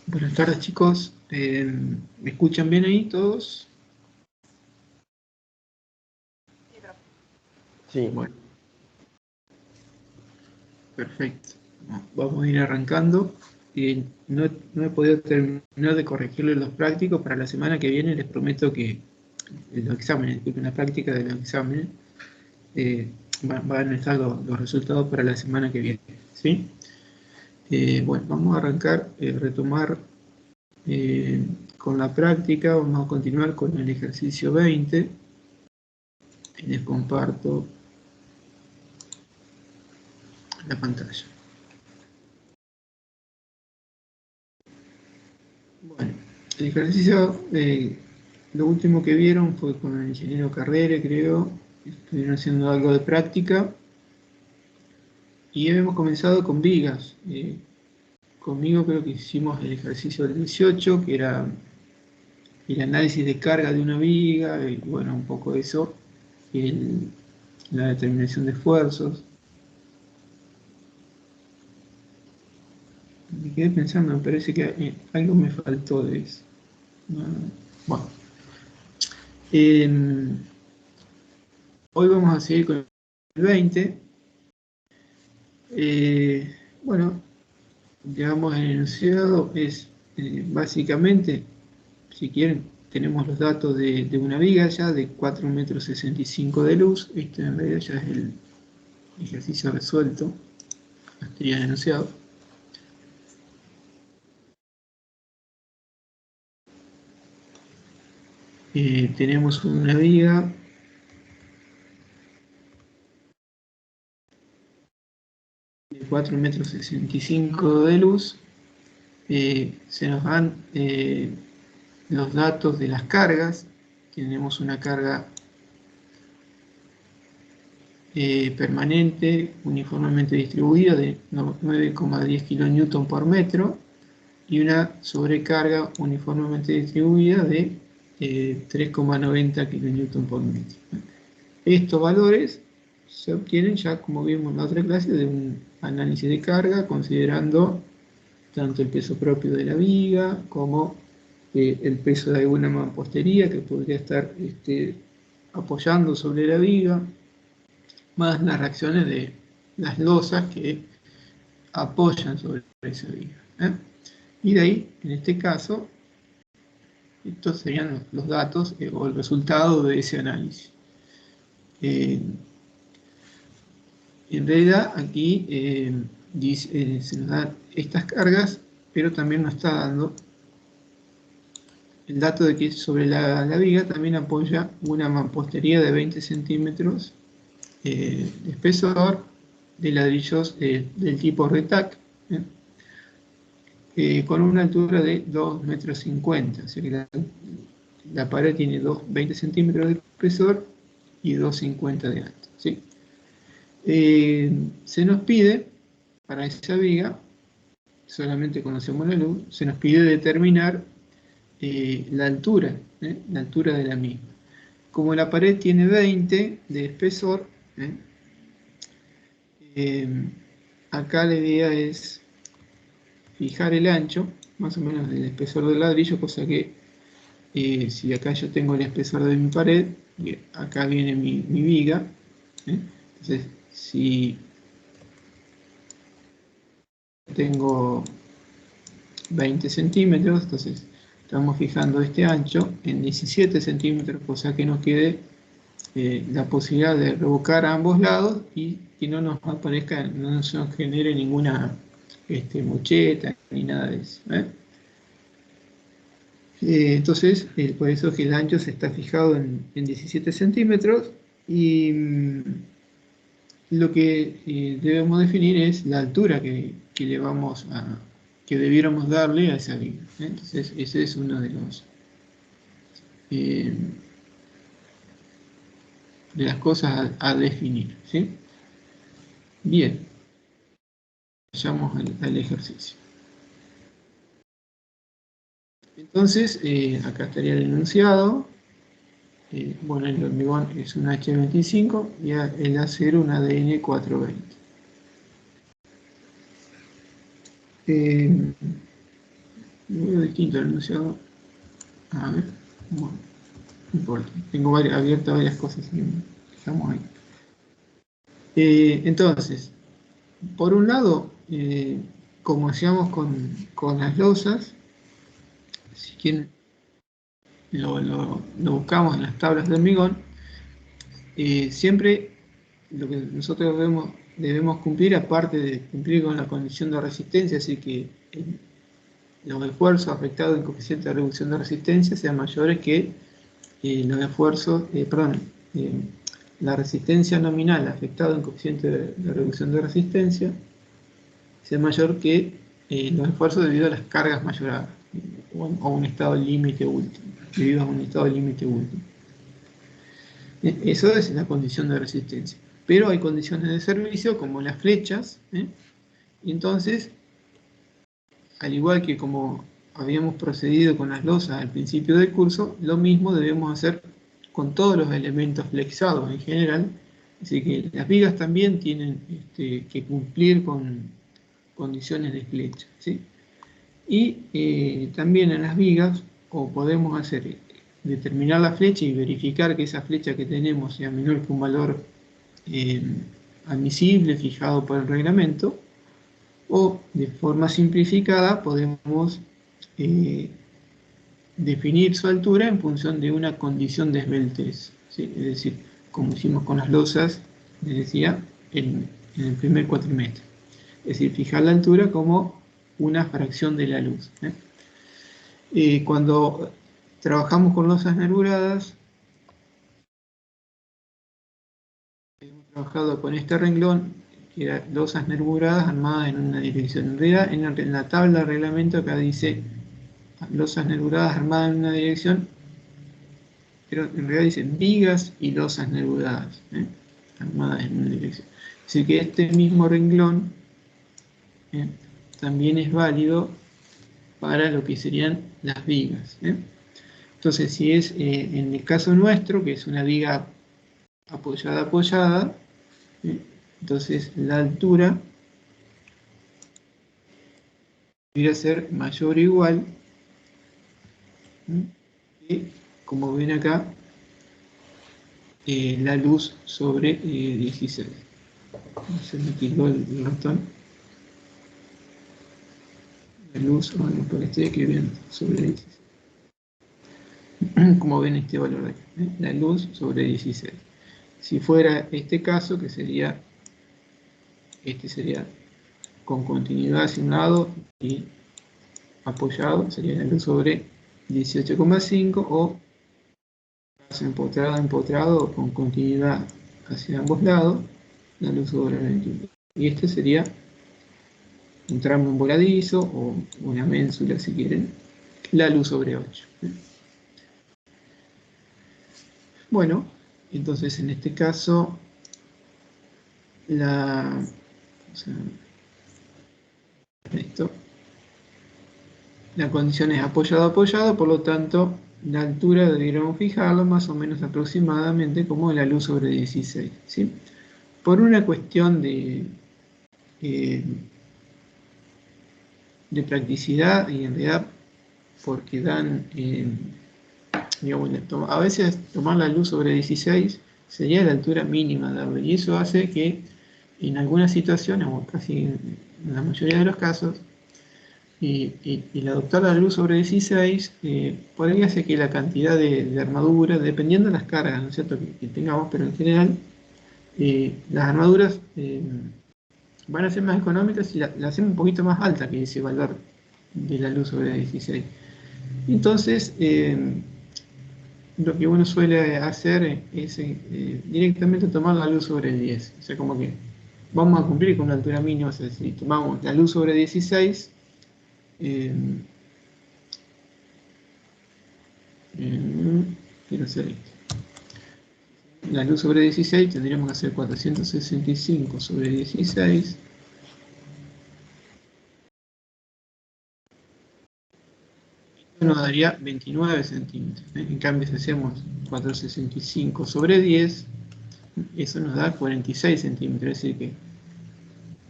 Buenas tardes, chicos. ¿Me escuchan bien ahí todos? Sí. Bueno, perfecto. Vamos a ir arrancando. No he podido terminar de corregirles los prácticos. Para la semana que viene les prometo que los exámenes, disculpen, la práctica de los exámenes, van a estar los resultados para la semana que viene. ¿Sí? Bueno, vamos a arrancar, retomar con la práctica. Vamos a continuar con el ejercicio 20. Les comparto la pantalla. Bueno, el ejercicio, lo último que vieron fue con el ingeniero Carrere, creo. Estuvieron haciendo algo de práctica. Y hemos comenzado con vigas. Conmigo creo que hicimos el ejercicio del 18, que era el análisis de carga de una viga, y bueno, un poco eso, la determinación de esfuerzos. Me quedé pensando, me parece que algo me faltó de eso. Bueno. Hoy vamos a seguir con el 20. Bueno, digamos, el enunciado es básicamente, si quieren, tenemos los datos de una viga ya de 4,65 m de luz. Este en realidad ya es el ejercicio resuelto, estaría enunciado. Tenemos una viga de 4,65 m de luz. Se nos dan los datos de las cargas. Tenemos una carga permanente, uniformemente distribuida de 9,10 kN por metro y una sobrecarga uniformemente distribuida de 3,90 kN por metro. Estos valores se obtienen ya, como vimos en la otra clase, de un análisis de carga considerando tanto el peso propio de la viga como el peso de alguna mampostería que podría estar apoyando sobre la viga, más las reacciones de las losas que apoyan sobre esa viga. Y de ahí, en este caso, estos serían los datos o el resultado de ese análisis. En realidad, aquí se nos dan estas cargas, pero también nos está dando el dato de que sobre la viga también apoya una mampostería de 20 centímetros de espesor, de ladrillos del tipo RETAC, con una altura de 2,50 m. O sea que la pared tiene 20 centímetros de espesor y 2,50 de alto. ¿Sí? Se nos pide, para esa viga, solamente conocemos la luz, se nos pide determinar la altura de la misma. Como la pared tiene 20 de espesor, acá la idea es fijar el ancho, más o menos del espesor del ladrillo, cosa que si acá yo tengo el espesor de mi pared, acá viene mi viga, entonces si tengo 20 centímetros, entonces estamos fijando este ancho en 17 centímetros, cosa que nos quede la posibilidad de revocar a ambos lados y que no nos aparezca, no nos genere ninguna mocheta ni nada de eso. Entonces, por eso es que el ancho se está fijado en 17 centímetros y lo que debemos definir es la altura que debiéramos darle a esa viga. Entonces, ese es uno de las cosas a definir. ¿Sí? Bien, vayamos al ejercicio. Entonces, acá estaría el enunciado. Bueno, el hormigón es un H25 y el acero un ADN 420. Lo veo distinto al enunciado. A ver, bueno, no importa. Tengo abiertas varias cosas y estamos ahí. Entonces, por un lado, como hacíamos con las losas, si quieren, lo buscamos en las tablas de hormigón, siempre lo que nosotros debemos cumplir, aparte de cumplir con la condición de resistencia, así que los esfuerzos afectados en coeficiente de reducción de resistencia sean mayores que los esfuerzos, la resistencia nominal afectada en coeficiente de reducción de resistencia sea mayor que los esfuerzos debido a las cargas mayoradas o a un estado límite último, debido a un estado límite último. Eso es la condición de resistencia. Pero hay condiciones de servicio como las flechas, y entonces, al igual que como habíamos procedido con las losas al principio del curso, lo mismo debemos hacer con todos los elementos flexados en general. Así que las vigas también tienen que cumplir con condiciones de flecha, ¿sí? Y también en las vigas, o podemos hacer determinar la flecha y verificar que esa flecha que tenemos sea menor que un valor admisible fijado por el reglamento, o de forma simplificada podemos definir su altura en función de una condición de esbeltez, ¿sí? Es decir, como hicimos con las losas, les decía, en el primer cuatrimestre. Es decir, fijar la altura como una fracción de la luz. Cuando trabajamos con losas nervuradas, hemos trabajado con este renglón, que era losas nervuradas armadas en una dirección. En realidad, en la tabla de reglamento acá dice losas nervuradas armadas en una dirección, pero en realidad dice vigas y losas nervuradas armadas en una dirección. Así que este mismo renglón también es válido para lo que serían las vigas. Entonces, si es en el caso nuestro, que es una viga apoyada, entonces la altura debería ser mayor o igual que, como ven acá, la luz sobre 16. Se me quitó el ratón. La luz, porque estoy escribiendo sobre 16. Como ven este valor de aquí, la luz sobre 16. Si fuera este caso, que sería, este sería con continuidad hacia un lado y apoyado, sería la luz sobre 18,5, o empotrado con continuidad hacia ambos lados, la luz sobre 21. Y este sería un tramo voladizo o una ménsula, si quieren, la luz sobre 8. Bueno, entonces en este caso la condición es apoyado, por lo tanto la altura deberíamos fijarlo más o menos aproximadamente como la luz sobre 16, ¿sí? Por una cuestión de practicidad, y en realidad porque dan, digamos, a veces tomar la luz sobre 16 sería la altura mínima de darle, y eso hace que en algunas situaciones, o casi en la mayoría de los casos, y el adoptar la luz sobre 16 podría ser que la cantidad de armadura, dependiendo de las cargas, ¿no es cierto?, que tengamos, pero en general las armaduras van a ser más económicas si la hacemos un poquito más alta que ese valor de la luz sobre 16. Entonces, lo que uno suele hacer es directamente tomar la luz sobre 10. O sea, como que vamos a cumplir con una altura mínima. O sea, si tomamos la luz sobre 16, quiero hacer esto. La luz sobre 16 tendríamos que hacer 465 sobre 16. Esto nos daría 29 centímetros. En cambio, si hacemos 465 sobre 10, eso nos da 46 centímetros. Es decir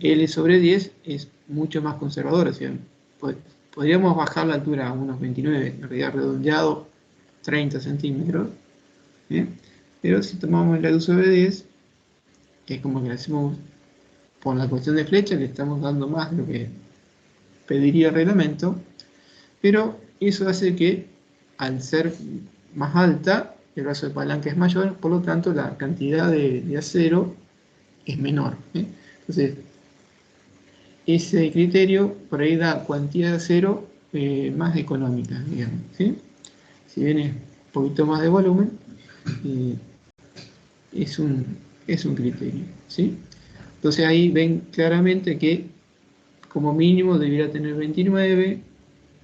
que L sobre 10 es mucho más conservador. O sea, Podríamos bajar la altura a unos 29, en realidad redondeado 30 centímetros, ¿eh? Pero si tomamos el uso de 10, es como que le hacemos, por la cuestión de flecha, le estamos dando más de lo que pediría el reglamento, pero eso hace que, al ser más alta, el brazo de palanca es mayor, por lo tanto la cantidad de acero es menor, ¿eh? Entonces, ese criterio por ahí da cuantía de acero más económica, digamos, ¿sí? Si bien es un poquito más de volumen, eh, es un criterio, ¿sí? Entonces ahí ven claramente que como mínimo debería tener 29,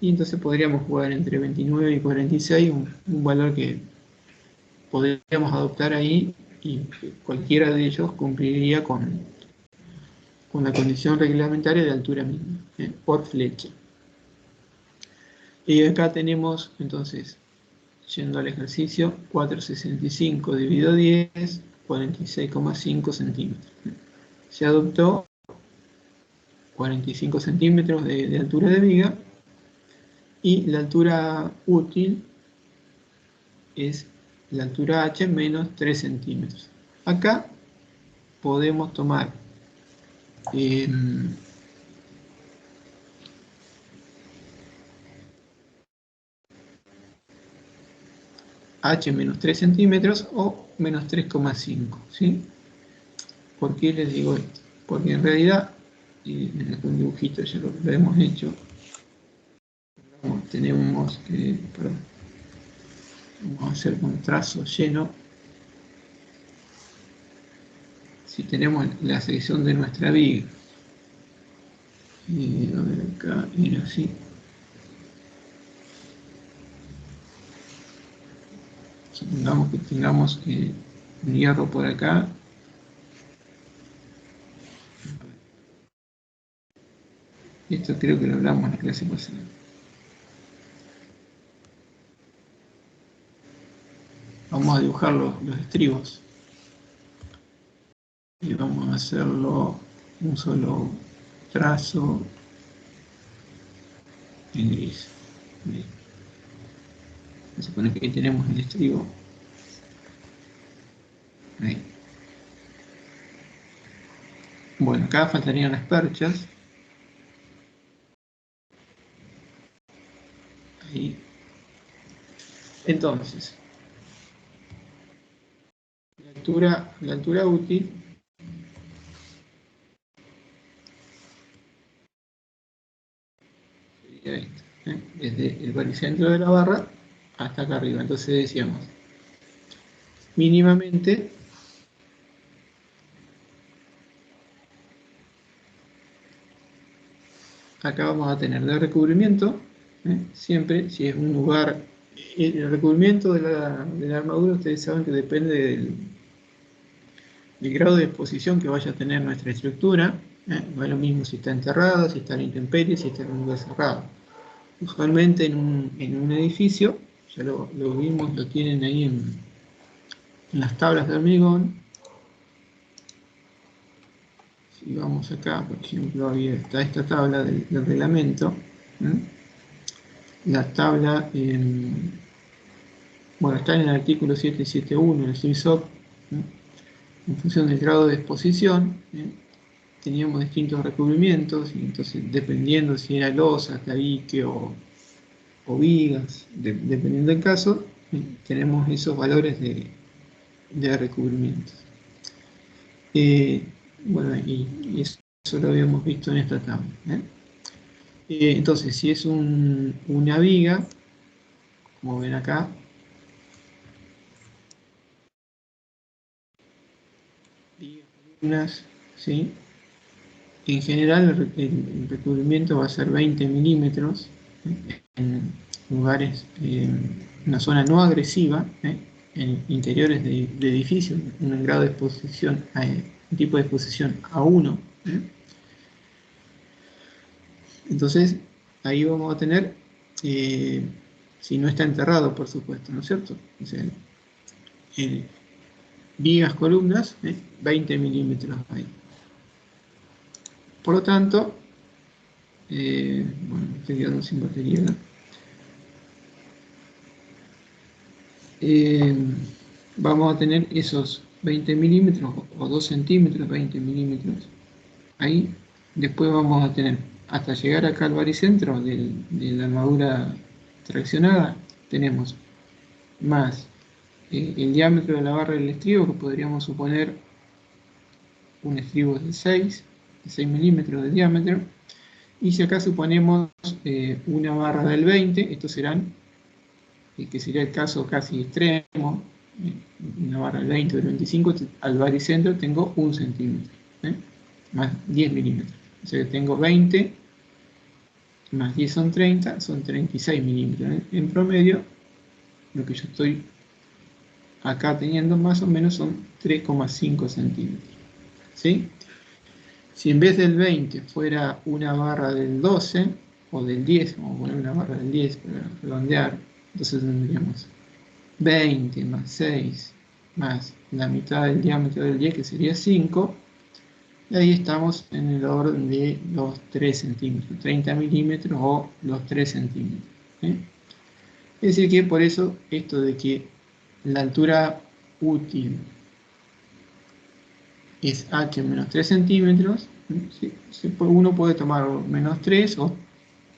y entonces podríamos jugar entre 29 y 46, un valor que podríamos adoptar ahí, y cualquiera de ellos cumpliría con la condición reglamentaria de altura mínima, por flecha. Y acá tenemos, entonces, yendo al ejercicio, 465 dividido 10, 46,5 centímetros. Se adoptó 45 centímetros de altura de viga, y la altura útil es la altura H menos 3 centímetros. Acá podemos tomar H menos 3 centímetros o menos 3,5, ¿sí? ¿Por qué les digo esto? Porque en realidad, en algún dibujito ya lo hemos hecho, tenemos que, perdón, vamos a hacer un trazo lleno. Si tenemos la sección de nuestra viga, a ver acá, era así. Supongamos que tengamos un hierro por acá. Esto creo que lo hablamos en la clase pasada. Vamos a dibujar los estribos. Y vamos a hacerlo un solo trazo en gris. Se supone que tenemos el estribo. Ahí. Bueno, acá faltarían las perchas. Ahí. Entonces, la altura útil sería esta, desde el baricentro de la barra hasta acá arriba. Entonces decíamos, mínimamente, acá vamos a tener de recubrimiento, siempre, si es un lugar, el recubrimiento de la armadura, ustedes saben que depende del grado de exposición que vaya a tener nuestra estructura. No es lo mismo si está enterrada, si está en la intemperie, si está en un lugar cerrado. Usualmente en un edificio, ya lo vimos, lo tienen ahí en las tablas de hormigón. Si vamos acá, por ejemplo, ahí está esta tabla del reglamento. La tabla, bueno, está en el artículo 771 del CIMSOC, en función del grado de exposición. Teníamos distintos recubrimientos, y entonces dependiendo si era losa, tabique o vigas, dependiendo del caso, tenemos esos valores de recubrimiento. Bueno, y eso lo habíamos visto en esta tabla. Entonces, si es una viga, como ven acá, vigas, columnas, ¿sí? En general el recubrimiento va a ser 20 milímetros, en lugares, una zona no agresiva, en interiores de edificios, un grado de exposición, un tipo de exposición A1. Entonces ahí vamos a tener, si no está enterrado, por supuesto, ¿no es cierto? O sea, vigas, columnas, 20 milímetros ahí. Por lo tanto, Bueno, estoy quedando sin batería, ¿no? Vamos a tener esos 20 milímetros o 2 centímetros, 20 milímetros. Ahí después vamos a tener, hasta llegar acá al baricentro de la armadura traccionada, tenemos más el diámetro de la barra del estribo, que podríamos suponer un estribo de 6 milímetros de diámetro. Y si acá suponemos una barra del 20, estos serán, que sería el caso casi extremo, una barra del 20 o del 25, al baricentro tengo 1 centímetro, más 10 milímetros. O sea que tengo 20 más 10 son 30, son 36 milímetros. En promedio, lo que yo estoy acá teniendo más o menos son 3,5 centímetros. ¿Sí? Si en vez del 20 fuera una barra del 12 o del 10, vamos a poner una barra del 10 para redondear, entonces tendríamos 20 más 6 más la mitad del diámetro del 10, que sería 5, y ahí estamos en el orden de los 3 centímetros, 30 milímetros o los 3 centímetros. ¿Sí? Es decir que por eso esto de que la altura útil es h menos 3 centímetros, uno puede tomar menos 3 o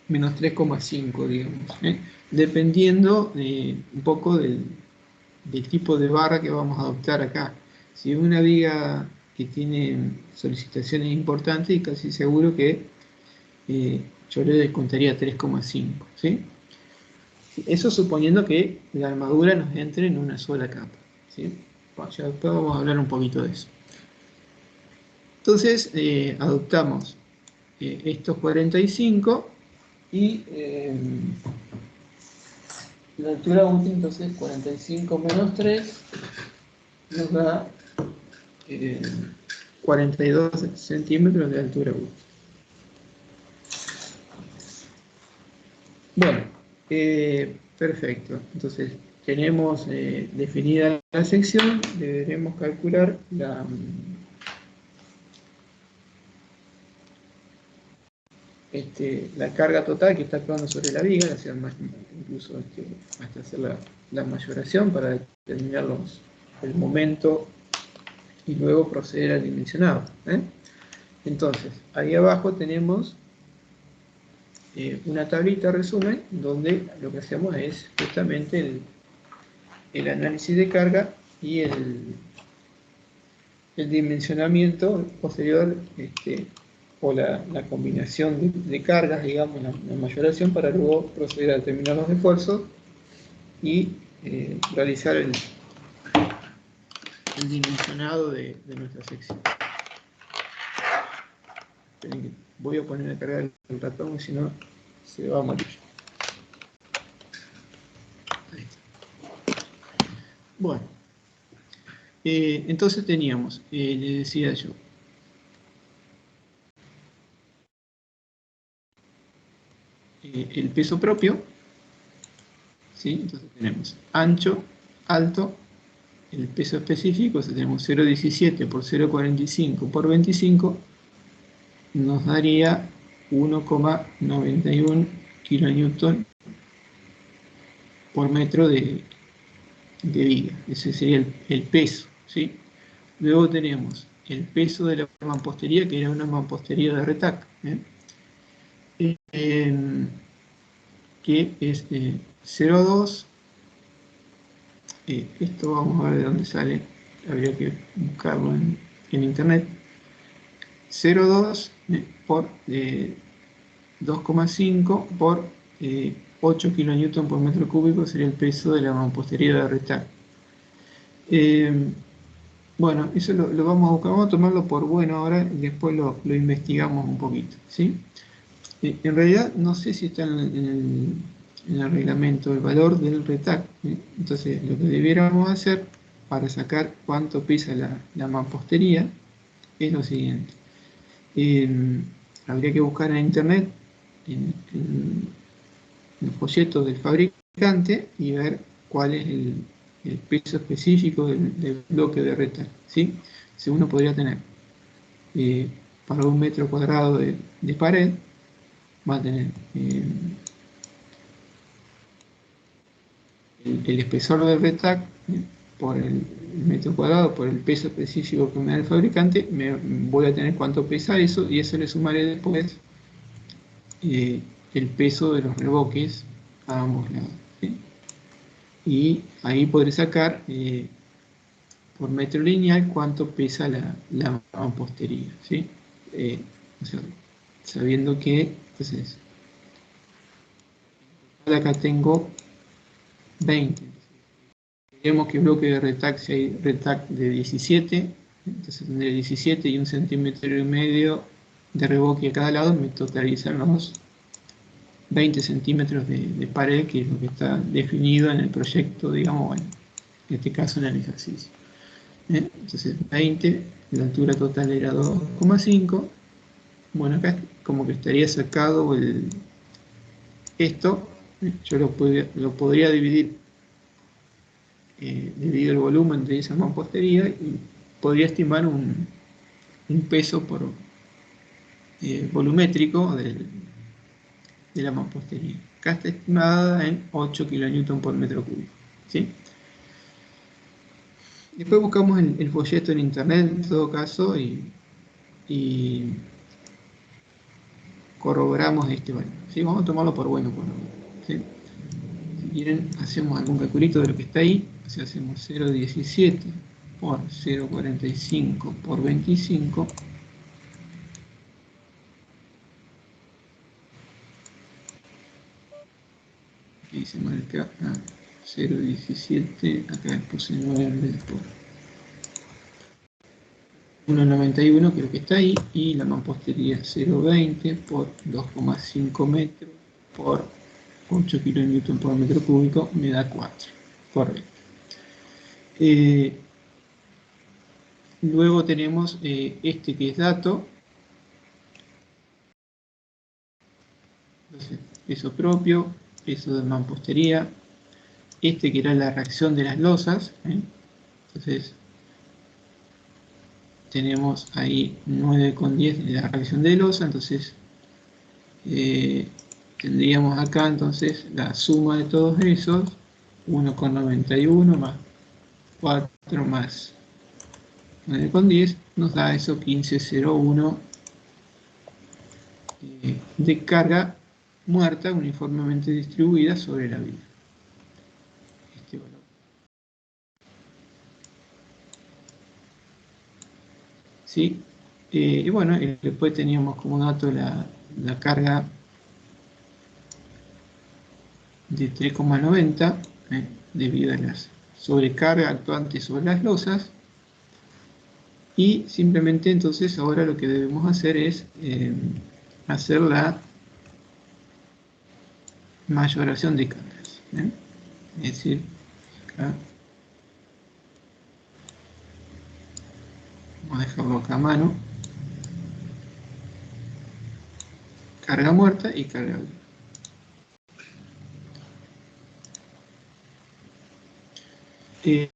menos 3,5, digamos, dependiendo un poco del tipo de barra que vamos a adoptar acá. Si es una viga que tiene solicitaciones importantes, y casi seguro que yo le descontaría 3,5, ¿sí? Eso suponiendo que la armadura nos entre en una sola capa, ¿sí? Bueno, ya después vamos a hablar un poquito de eso. Entonces, adoptamos estos 45 y la altura útil, entonces 45 menos 3 nos da 42 centímetros de altura útil. Bueno, perfecto. Entonces, tenemos definida la sección, deberemos calcular la carga total que está actuando sobre la viga, incluso hasta hacer la mayoración para determinar el momento y luego proceder al dimensionado. Entonces, ahí abajo tenemos una tablita resumen donde lo que hacemos es justamente el análisis de carga y el dimensionamiento posterior, o la combinación de cargas, digamos, la mayoración, para luego proceder a determinar los esfuerzos y realizar el dimensionado de nuestra sección. Voy a poner a cargar el ratón, si no se va a morir. Bueno, entonces teníamos, le decía yo, el peso propio, ¿sí? Entonces tenemos ancho, alto, el peso específico, tenemos 0,17 por 0,45 por 25, nos daría 1,91 kilonewton por metro de viga. Ese sería el peso, ¿sí? Luego tenemos el peso de la mampostería, que era una mampostería de retac, que es 0,2. Esto vamos a ver de dónde sale, habría que buscarlo en internet. 0,2 por 2,5 por 8 kilonewton por metro cúbico sería el peso de la mampostería de retac. Bueno, eso lo vamos a buscar, vamos a tomarlo por bueno ahora y después lo investigamos un poquito, ¿sí? En realidad no sé si está en el reglamento el valor del retac, entonces lo que debiéramos hacer para sacar cuánto pesa la mampostería es lo siguiente. Habría que buscar en internet en los folletos del fabricante y ver cuál es el peso específico del bloque de retac, ¿sí? Si uno podría tener para 1 metro cuadrado de pared, va a tener el espesor del retac por el metro cuadrado, por el peso específico que me da el fabricante, voy a tener cuánto pesa eso, y eso le sumaré después el peso de los reboques a ambos lados, ¿sí? Y ahí podré sacar por metro lineal cuánto pesa la mampostería, ¿sí? O sea, sabiendo que, entonces, acá tengo 20. Queremos que el bloque de retac sea retac de 17, entonces tendré 17 y 1,5 cm de reboque a cada lado, me totalizan los 20 centímetros de pared, que es lo que está definido en el proyecto, digamos, bueno, en este caso en el ejercicio. Entonces 20, la altura total era 2,5. Bueno, acá como que estaría sacado esto, yo lo podría dividir el volumen de esa mampostería y podría estimar un peso por volumétrico de la mampostería. Acá está estimada en 8 kN por metro cúbico, ¿sí? Después buscamos el folleto en internet en todo caso y corroboramos este valor, ¿sí? Vamos a tomarlo por bueno, ¿sí? Si quieren, hacemos algún calculito de lo que está ahí. O sea, hacemos 0,17 por 0,45 por 25. Aquí se marca 0,17, acá puse 9 en vez de por 1,91, creo que está ahí, y la mampostería 0,20 por 2,5 metros por 8 kN por metro cúbico, me da 4. Correcto. Luego tenemos este que es dato. Entonces, peso propio, peso de mampostería. Este que era la reacción de las losas. Entonces, tenemos ahí 9,10 de la reacción de losa. Entonces, tendríamos acá entonces la suma de todos esos, 1,91 más 4 más 9,10, nos da eso 15,01 de carga muerta uniformemente distribuida sobre la vía. Este valor. ¿Sí? Y bueno, después teníamos como dato la carga de 3,90 debido a las sobrecarga actuante sobre las losas. Y simplemente entonces ahora lo que debemos hacer es hacer la mayoración de cargas. Es decir, acá, vamos a dejarlo acá a mano. Carga muerta y carga viva.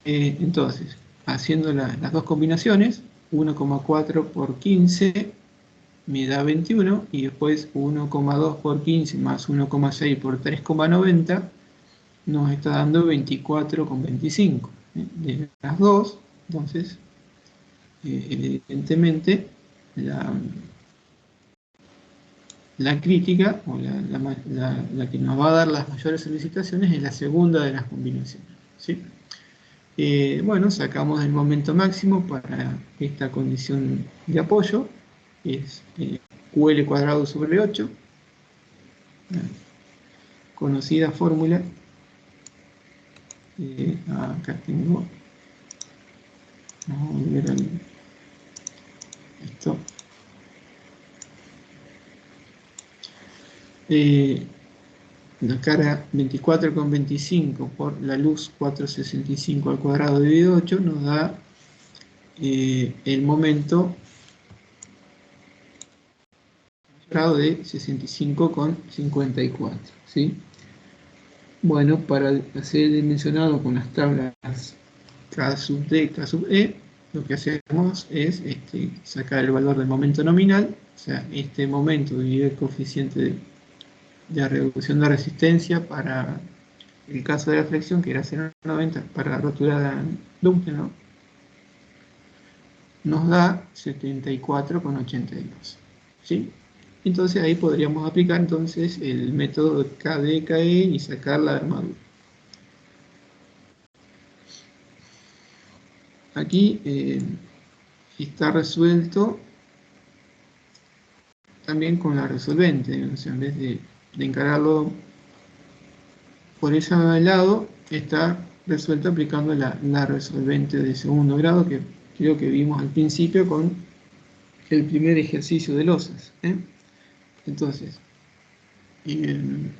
Entonces, haciendo las dos combinaciones, 1,4 por 15 me da 21, y después 1,2 por 15 más 1,6 por 3,90 nos está dando 24,25. De las dos, entonces, evidentemente, la crítica, o la que nos va a dar las mayores solicitaciones, es la segunda de las combinaciones, ¿sí? Bueno, sacamos el momento máximo para esta condición de apoyo, que es QL cuadrado sobre 8, conocida fórmula. Acá tengo, vamos a volver a esto. La carga 24,25 por la luz 465 al cuadrado dividido 8 nos da el momento de 65,54, ¿sí? Bueno, para hacer el dimensionado con las tablas K sub D, K sub E, lo que hacemos es sacar el valor del momento nominal, o sea, este momento dividido el coeficiente de reducción de resistencia para el caso de la flexión, que era 0,90 para la rotura Dumpler, ¿no? Nos da 74,82. ¿Sí? Entonces ahí podríamos aplicar entonces el método KDKE y sacar la armadura. Aquí está resuelto también con la resolvente, o sea, en vez de encararlo por ese lado, está resuelto aplicando la resolvente de segundo grado, que creo que vimos al principio con el primer ejercicio de losas. Entonces, del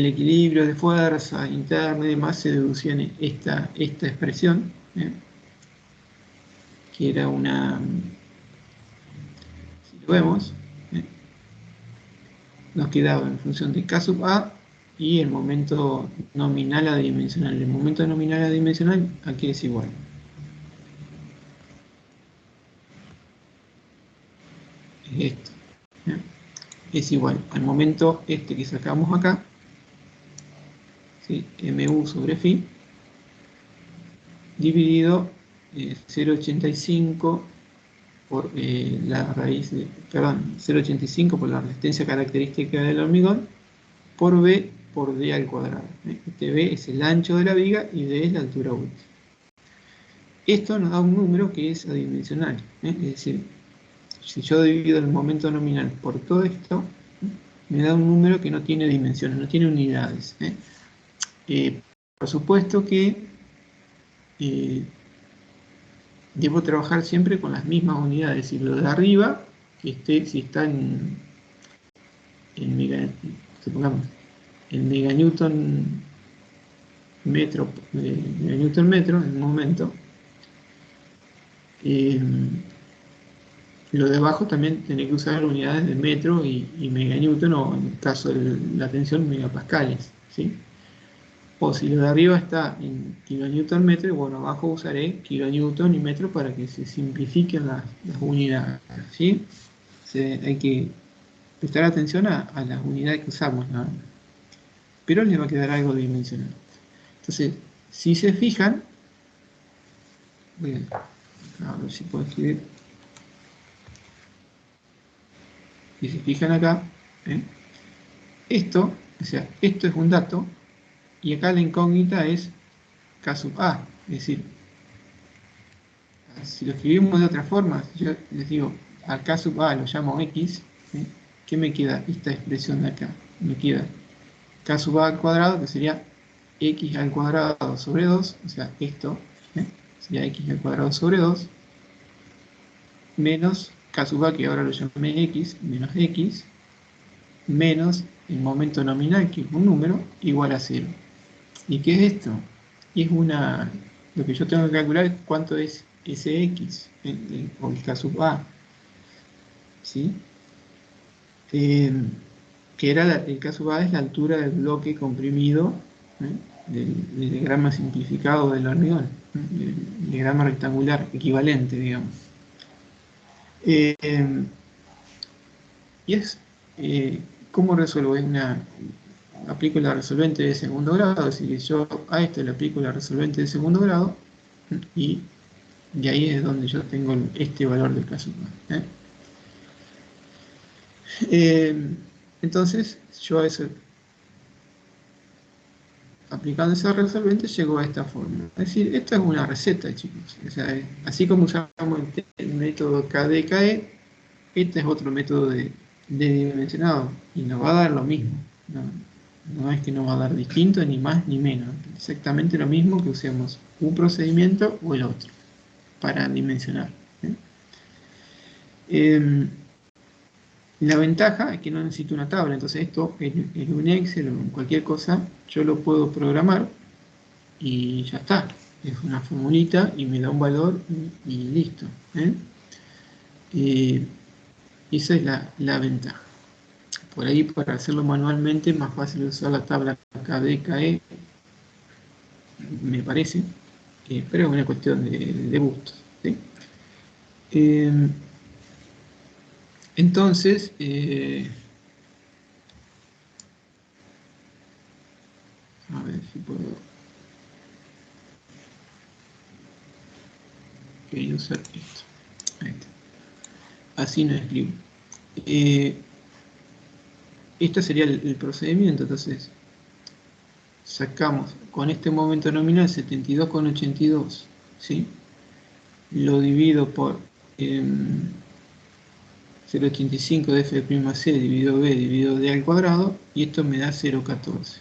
equilibrio de fuerza interna y demás se deducía esta expresión, que era una, si lo vemos, nos quedaba en función de K sub A y el momento nominal adimensional. El momento nominal adimensional aquí es igual. Es esto. Es igual al momento este que sacamos acá, ¿sí? MU sobre phi, dividido 0,85 por la raíz de, perdón, 0,85 por la resistencia característica del hormigón, por B por D al cuadrado. Este B es el ancho de la viga y D es la altura útil. Esto nos da un número que es adimensional, es decir, si yo divido el momento nominal por todo esto, me da un número que no tiene dimensiones, no tiene unidades. Por supuesto que debo trabajar siempre con las mismas unidades. Si lo de arriba, si está en supongamos, en meganewton metro, meganewton metro en un momento, lo de abajo también tiene que usar unidades de metro y meganewton, o en el caso de la tensión, megapascales, ¿sí? O si lo de arriba está en kilonewton metro, bueno, abajo usaré kilonewton y metro para que se simplifiquen las unidades, ¿sí? Hay que prestar atención a las unidades que usamos, ¿no? Pero les va a quedar algo dimensional. Entonces, si se fijan, voy a ver si puedo escribir. Si se fijan acá, esto es un dato, y acá la incógnita es K sub A, es decir, si lo escribimos de otra forma, si yo les digo a K sub A lo llamo X, ¿qué me queda esta expresión de acá? Me queda K sub A al cuadrado, que sería X al cuadrado sobre 2, o sea, esto sería X al cuadrado sobre 2, menos K sub A, que ahora lo llamé X, menos X, menos el momento nominal, que es un número, igual a 0. ¿Y qué es esto? Es lo que yo tengo que calcular es cuánto es ese X, o el K sub A, ¿sí? Que era el K sub A es la altura del bloque comprimido, del diagrama simplificado del hormigón, el diagrama rectangular equivalente, digamos. Y es, ¿cómo resuelvo? Aplico la resolvente de segundo grado, es decir, yo a esto le aplico la resolvente de segundo grado, y de ahí es donde yo tengo este valor del K sub A. Entonces, yo a eso, aplicando esa resolvente, llego a esta fórmula. Es decir, esto es una receta, chicos. O sea, así como usamos el método KDKE, este es otro método de dimensionado y nos va a dar lo mismo. No es que nos va a dar distinto, ni más ni menos. Exactamente lo mismo que usemos un procedimiento o el otro para dimensionar. La ventaja es que no necesito una tabla, entonces esto en un Excel o en cualquier cosa yo lo puedo programar y ya está. Es una formulita y me da un valor y listo. Esa es la ventaja. Por ahí, para hacerlo manualmente, es más fácil usar la tabla KDKE, me parece, pero es una cuestión de gustos, ¿sí? Entonces, si puedo quería usar esto. Ahí está. Así no escribo. Este sería el procedimiento. Entonces sacamos con este momento nominal 72,82, ¿sí? Lo divido por 0,85 de f'(c) dividido b dividido d al cuadrado, y esto me da 0,14.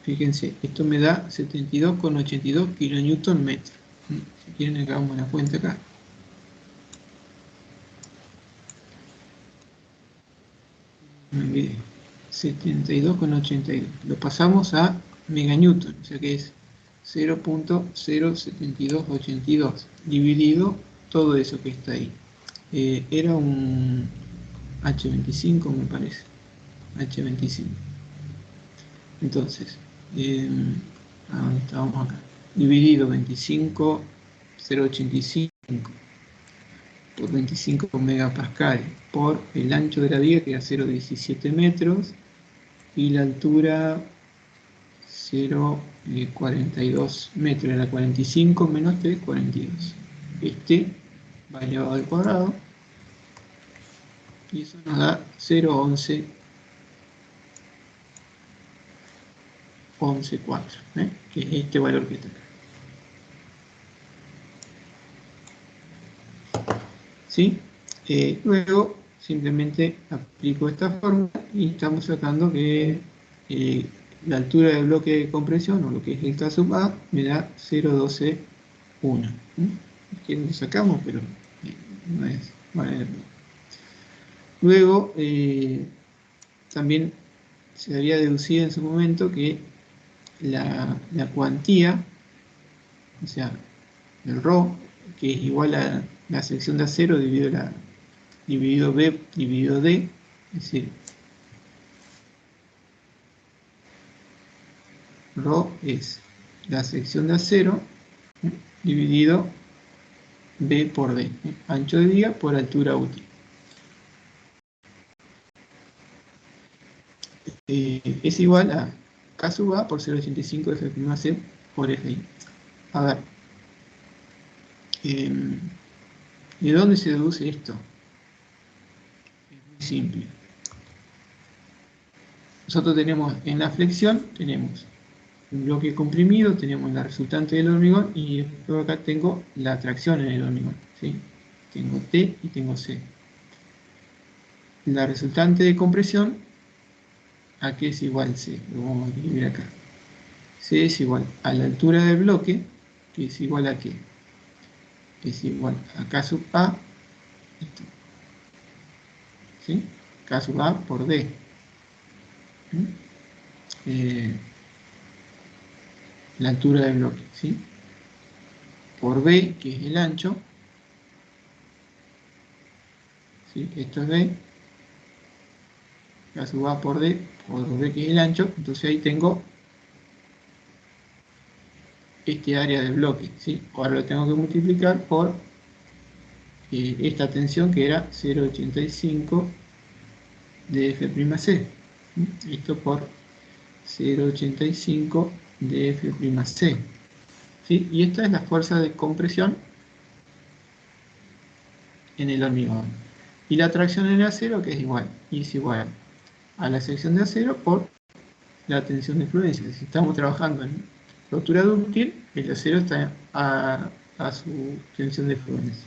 Fíjense, esto me da 72,82 kN metro. Si quieren, hagamos la cuenta acá. Me olvidé. 72,82. Lo pasamos a meganewton, o sea que es 0.07282 dividido todo eso que está ahí. Era un H25, me parece. H25. Entonces, ¿a dónde estábamos acá? Dividido 25,085 por 25 megapascales por el ancho de la viga, que era 0,17 metros, y la altura 0,42 metros, era 45 menos 3, 42. Este va elevado al cuadrado, y eso nos da 0,11,4, que es este valor que está acá. ¿Sí? Luego simplemente aplico esta fórmula y estamos sacando que la altura del bloque de compresión, o lo que es el K sub A, me da 0,12,1. Que lo sacamos, pero no es manera. Luego, también se había deducido en su momento que la cuantía, o sea, el ρ, que es igual a la sección de acero dividido B dividido D, es decir, ρ es la sección de acero dividido B por D, ancho de viga por altura útil. Es igual a K sub A por 0,85 f'(c) por Fi. A ver, ¿de dónde se deduce esto? Es muy simple. Nosotros tenemos en la flexión, tenemos un bloque comprimido, tenemos la resultante del hormigón, y después acá tengo la tracción en el hormigón, ¿sí? Tengo T y tengo C. La resultante de compresión, ¿a qué es igual C? Lo vamos a escribir acá. C es igual a la altura del bloque, que es igual a ¿qué? Es igual a K sub A, ¿sí? K sub A por D. La altura del bloque, ¿sí? Por B, que es el ancho, ¿sí? Esto es B, K sub A por D, que es el ancho, entonces ahí tengo este área del bloque, ¿sí? Ahora lo tengo que multiplicar por esta tensión, que era 0,85 de F'(c). Esto por 0,85 de F'(c). ¿Sí? Y esta es la fuerza de compresión en el hormigón. Y la tracción en el acero, que es igual a la sección de acero por la tensión de fluencia. Si estamos trabajando en rotura dúctil, el acero está a su tensión de fluencia.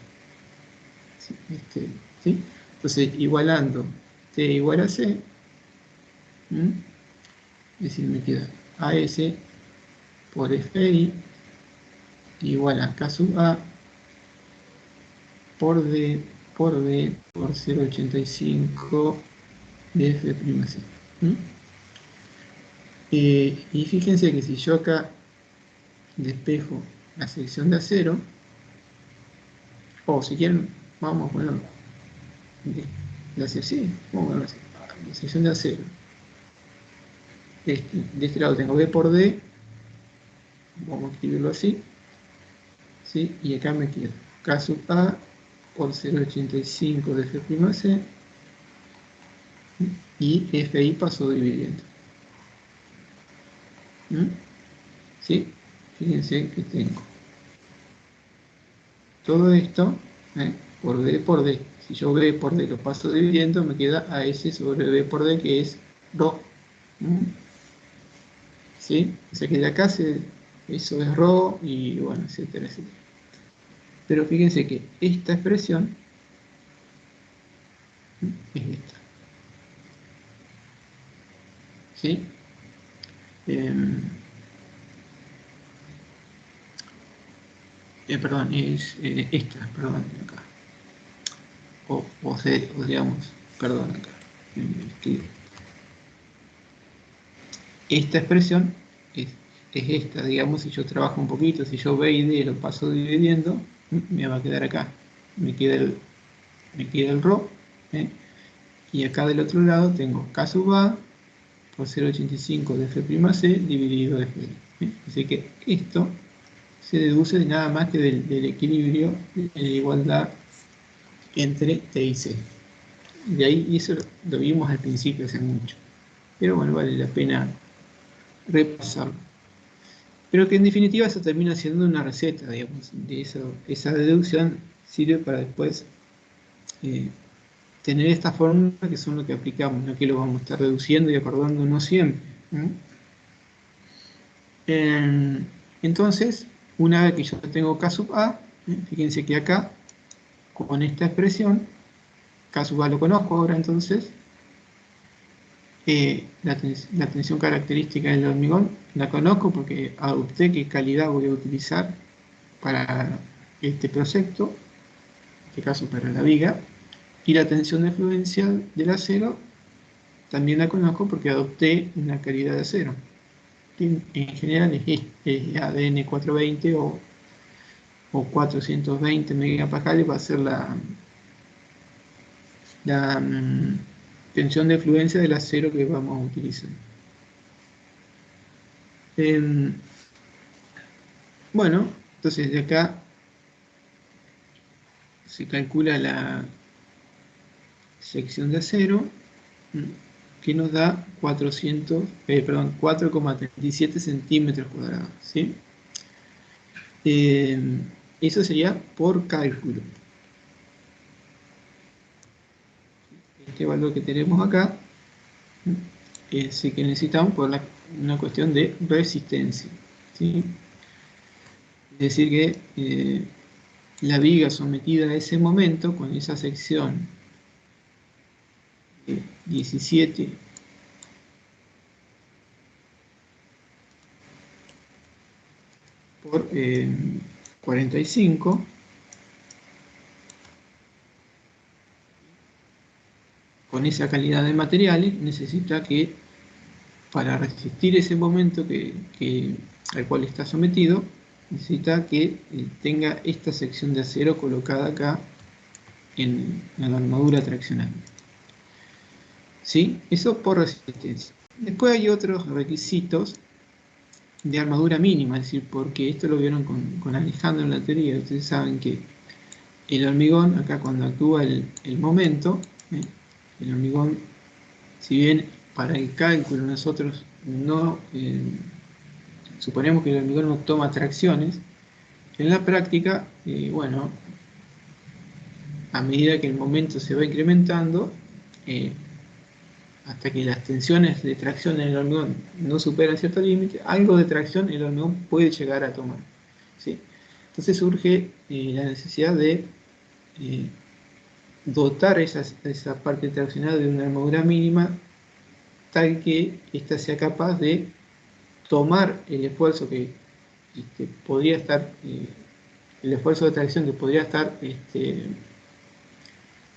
¿Sí? Entonces, igualando T igual a C, es decir, me queda AS por Fi igual a K sub A por D por B por 0,85 de F'(c). Y fíjense que si yo acá despejo la sección de acero, o si quieren, vamos a ponerlo la sección de acero. De este lado tengo B por D, vamos a escribirlo así, ¿sí? Y acá me queda K sub A por 0,85 de F'(c) y FI pasó dividiendo. ¿Sí? Fíjense que tengo todo esto por D por D. Si yo B por D lo paso dividiendo, me queda AS sobre B por D, que es ρ. ¿Sí? O sea que de acá eso es ρ y bueno, etcétera, etcétera. Pero fíjense que esta expresión es esta. ¿Sí? Perdón, es esta, perdón, acá. O digamos, perdón, acá. Esta expresión es esta, digamos, si yo trabajo un poquito, si yo B y D lo paso dividiendo, me va a quedar acá. Me queda el ρ, y acá del otro lado tengo K sub A por 0,85 de F'C dividido de F. Así que esto se deduce de nada más que del equilibrio de la igualdad entre T y C. De ahí, y eso lo vimos al principio hace mucho. Pero bueno, vale la pena repasarlo. Pero que en definitiva eso termina siendo una receta, digamos, de eso, esa deducción sirve para después tener estas fórmulas que son lo que aplicamos, no que lo vamos a estar reduciendo y acordándonos siempre. Entonces, una vez que yo tengo K sub A, fíjense que acá, con esta expresión, K sub A lo conozco ahora entonces, la tensión característica del hormigón la conozco porque adopté qué calidad voy a utilizar para este proyecto, en este caso para la viga, y la tensión de fluencia del acero también la conozco porque adopté una calidad de acero, que en general es ADN 420 o 420 megapascales, va a ser la tensión de fluencia del acero que vamos a utilizar. Bueno, entonces de acá se calcula la sección de acero, que nos da 4,37 centímetros cuadrados, ¿sí? Eso sería por cálculo. Este valor que tenemos acá es el que necesitamos por una cuestión de resistencia, ¿sí? Es decir que la viga sometida a ese momento, con esa sección 17 por 45, con esa calidad de materiales, necesita que, para resistir ese momento al cual está sometido, necesita que tenga esta sección de acero colocada acá en la armadura traccionante. ¿Sí? Eso por resistencia. Después hay otros requisitos de armadura mínima, es decir, porque esto lo vieron con Alejandro en la teoría. Ustedes saben que el hormigón, acá cuando actúa el momento, el hormigón, si bien para el cálculo nosotros no suponemos que el hormigón no toma tracciones, en la práctica, bueno, a medida que el momento se va incrementando, hasta que las tensiones de tracción en el hormigón no superan cierto límite, algo de tracción el hormigón puede llegar a tomar, ¿sí? Entonces surge la necesidad de dotar esa parte traccionada de una armadura mínima tal que ésta sea capaz de tomar el esfuerzo que podría estar, el esfuerzo de tracción que podría estar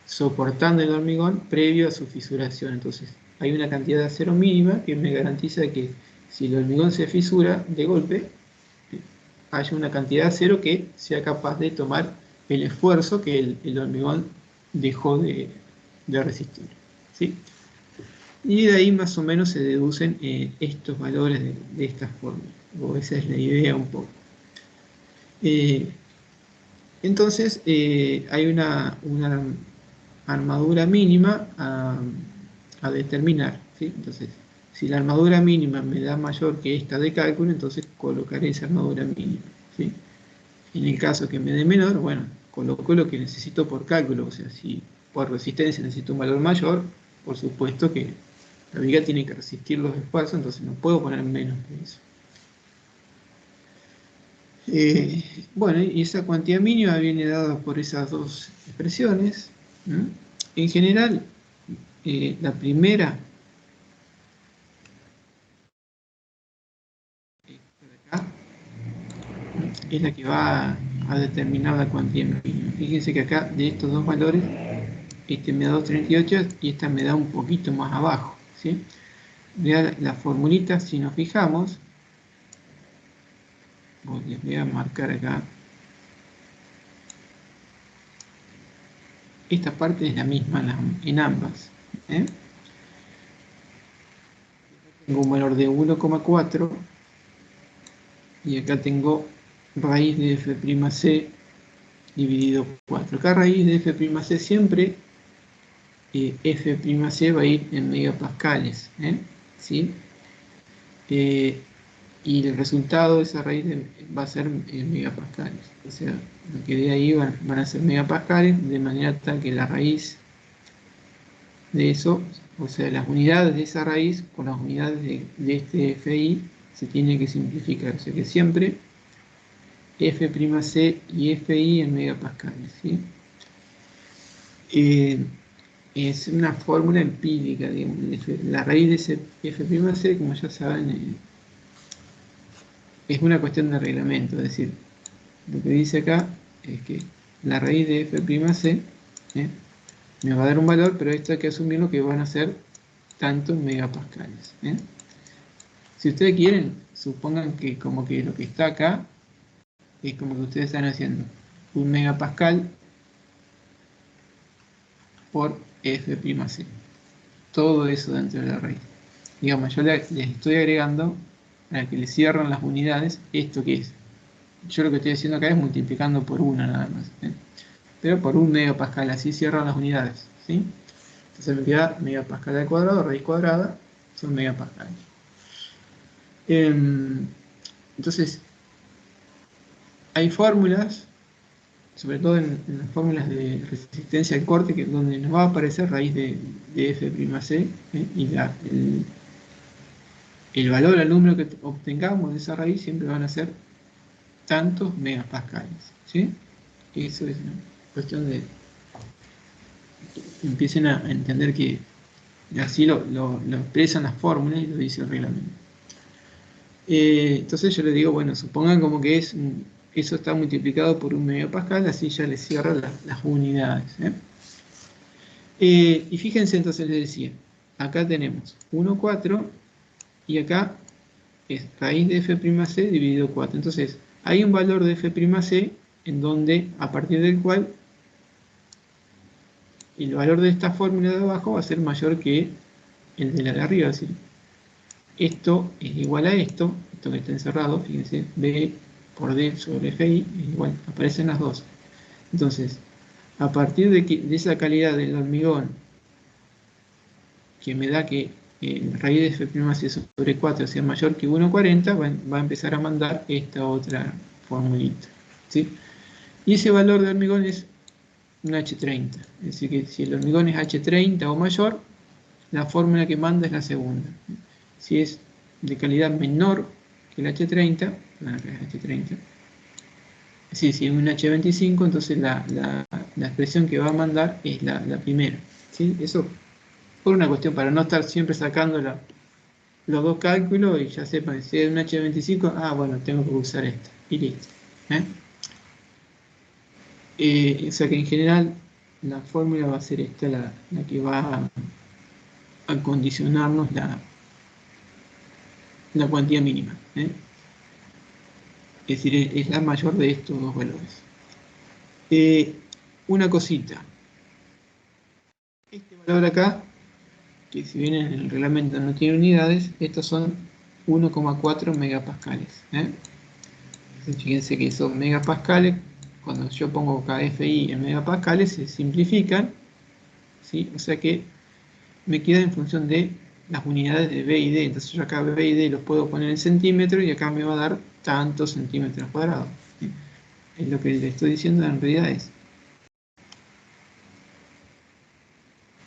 soportando el hormigón previo a su fisuración. Entonces hay una cantidad de acero mínima que me garantiza que si el hormigón se fisura de golpe, haya una cantidad de acero que sea capaz de tomar el esfuerzo que el hormigón dejó de resistir, ¿sí? Y de ahí más o menos se deducen estos valores de esta forma, o esa es la idea un poco. Entonces hay una armadura mínima a determinar, ¿sí? Entonces, si la armadura mínima me da mayor que esta de cálculo, entonces colocaré esa armadura mínima, ¿sí? En el caso que me dé menor, bueno, coloco lo que necesito por cálculo, o sea, si por resistencia necesito un valor mayor, por supuesto que la viga tiene que resistir los esfuerzos, entonces no puedo poner menos que eso. Bueno, y esa cuantía mínima viene dada por esas dos expresiones, ¿no? En general, la primera acá, es la que va a determinar la cuantía mínima. Fíjense que acá de estos dos valores, este me da 2,38 y esta me da un poquito más abajo, ¿sí? Vean la formulita, si nos fijamos, les voy a marcar acá. Esta parte es la misma en ambas, ¿eh? Tengo un valor de 1,4 y acá tengo raíz de f'C dividido 4. Acá raíz de f'C siempre, f'C va a ir en megapascales, ¿sí? Y el resultado de esa raíz va a ser en megapascales. O sea, lo que de ahí van a ser megapascales, de manera tal que la raíz de eso, o sea, las unidades de esa raíz con las unidades de este FI se tiene que simplificar. O sea que siempre F'C y FI en megapascales, ¿sí? Es una fórmula empírica, digamos. La raíz de ese F'C, como ya saben, es una cuestión de reglamento, es decir, lo que dice acá es que la raíz de f'C me va a dar un valor, pero esto hay que asumirlo que van a ser tantos megapascales. Si ustedes quieren, supongan que como que lo que está acá es como que ustedes están haciendo un megapascal por f'C. Todo eso dentro de la raíz. Digamos, yo les estoy agregando, para que les cierren las unidades, esto que es. Yo lo que estoy haciendo acá es multiplicando por 1 nada más. Pero por 1 megapascal, así cierran las unidades, ¿sí? Entonces me queda megapascal al cuadrado, raíz cuadrada, son megapascales. Entonces, hay fórmulas, sobre todo en las fórmulas de resistencia al corte, que donde nos va a aparecer raíz de f'C, y el valor al número que obtengamos de esa raíz siempre van a ser tantos megapascales, ¿sí? Eso es una cuestión de que empiecen a entender que así lo expresan las fórmulas y lo dice el reglamento. Entonces yo les digo, bueno, supongan como que eso está multiplicado por 1 megapascal, así ya les cierra las unidades. Y fíjense, entonces les decía, acá tenemos 1,4 y acá es raíz de f'C dividido 4. Entonces, hay un valor de f'C en donde, a partir del cual, el valor de esta fórmula de abajo va a ser mayor que el de la de arriba. Es decir, esto es igual a esto que está encerrado, fíjense, B por D sobre FI es igual, aparecen las dos. Entonces, a partir de esa calidad del hormigón, que me da que raíz de f'C sobre 4 sea mayor que 1,40, va a empezar a mandar esta otra formulita, ¿sí? Y ese valor de hormigón es un H30. Es decir, que si el hormigón es H30 o mayor, la fórmula que manda es la segunda. Si es de calidad menor que el H30, si es un H25, entonces la expresión que va a mandar es la primera, ¿sí? Eso por una cuestión, para no estar siempre sacando los dos cálculos y ya sepan, si es un H25, bueno, tengo que usar esta, y listo. O sea que en general la fórmula va a ser esta, la que va a condicionarnos la cuantía mínima. Es decir, es la mayor de estos dos valores. Una cosita. Este valor acá, que si bien en el reglamento no tiene unidades, estos son 1,4 megapascales. Fíjense que son megapascales. Cuando yo pongo KFI en megapascales se simplifican, ¿sí? O sea que me queda en función de las unidades de B y D. Entonces yo acá B y D los puedo poner en centímetros y acá me va a dar tantos centímetros cuadrados. ¿Sí? Es lo que le estoy diciendo en realidad es,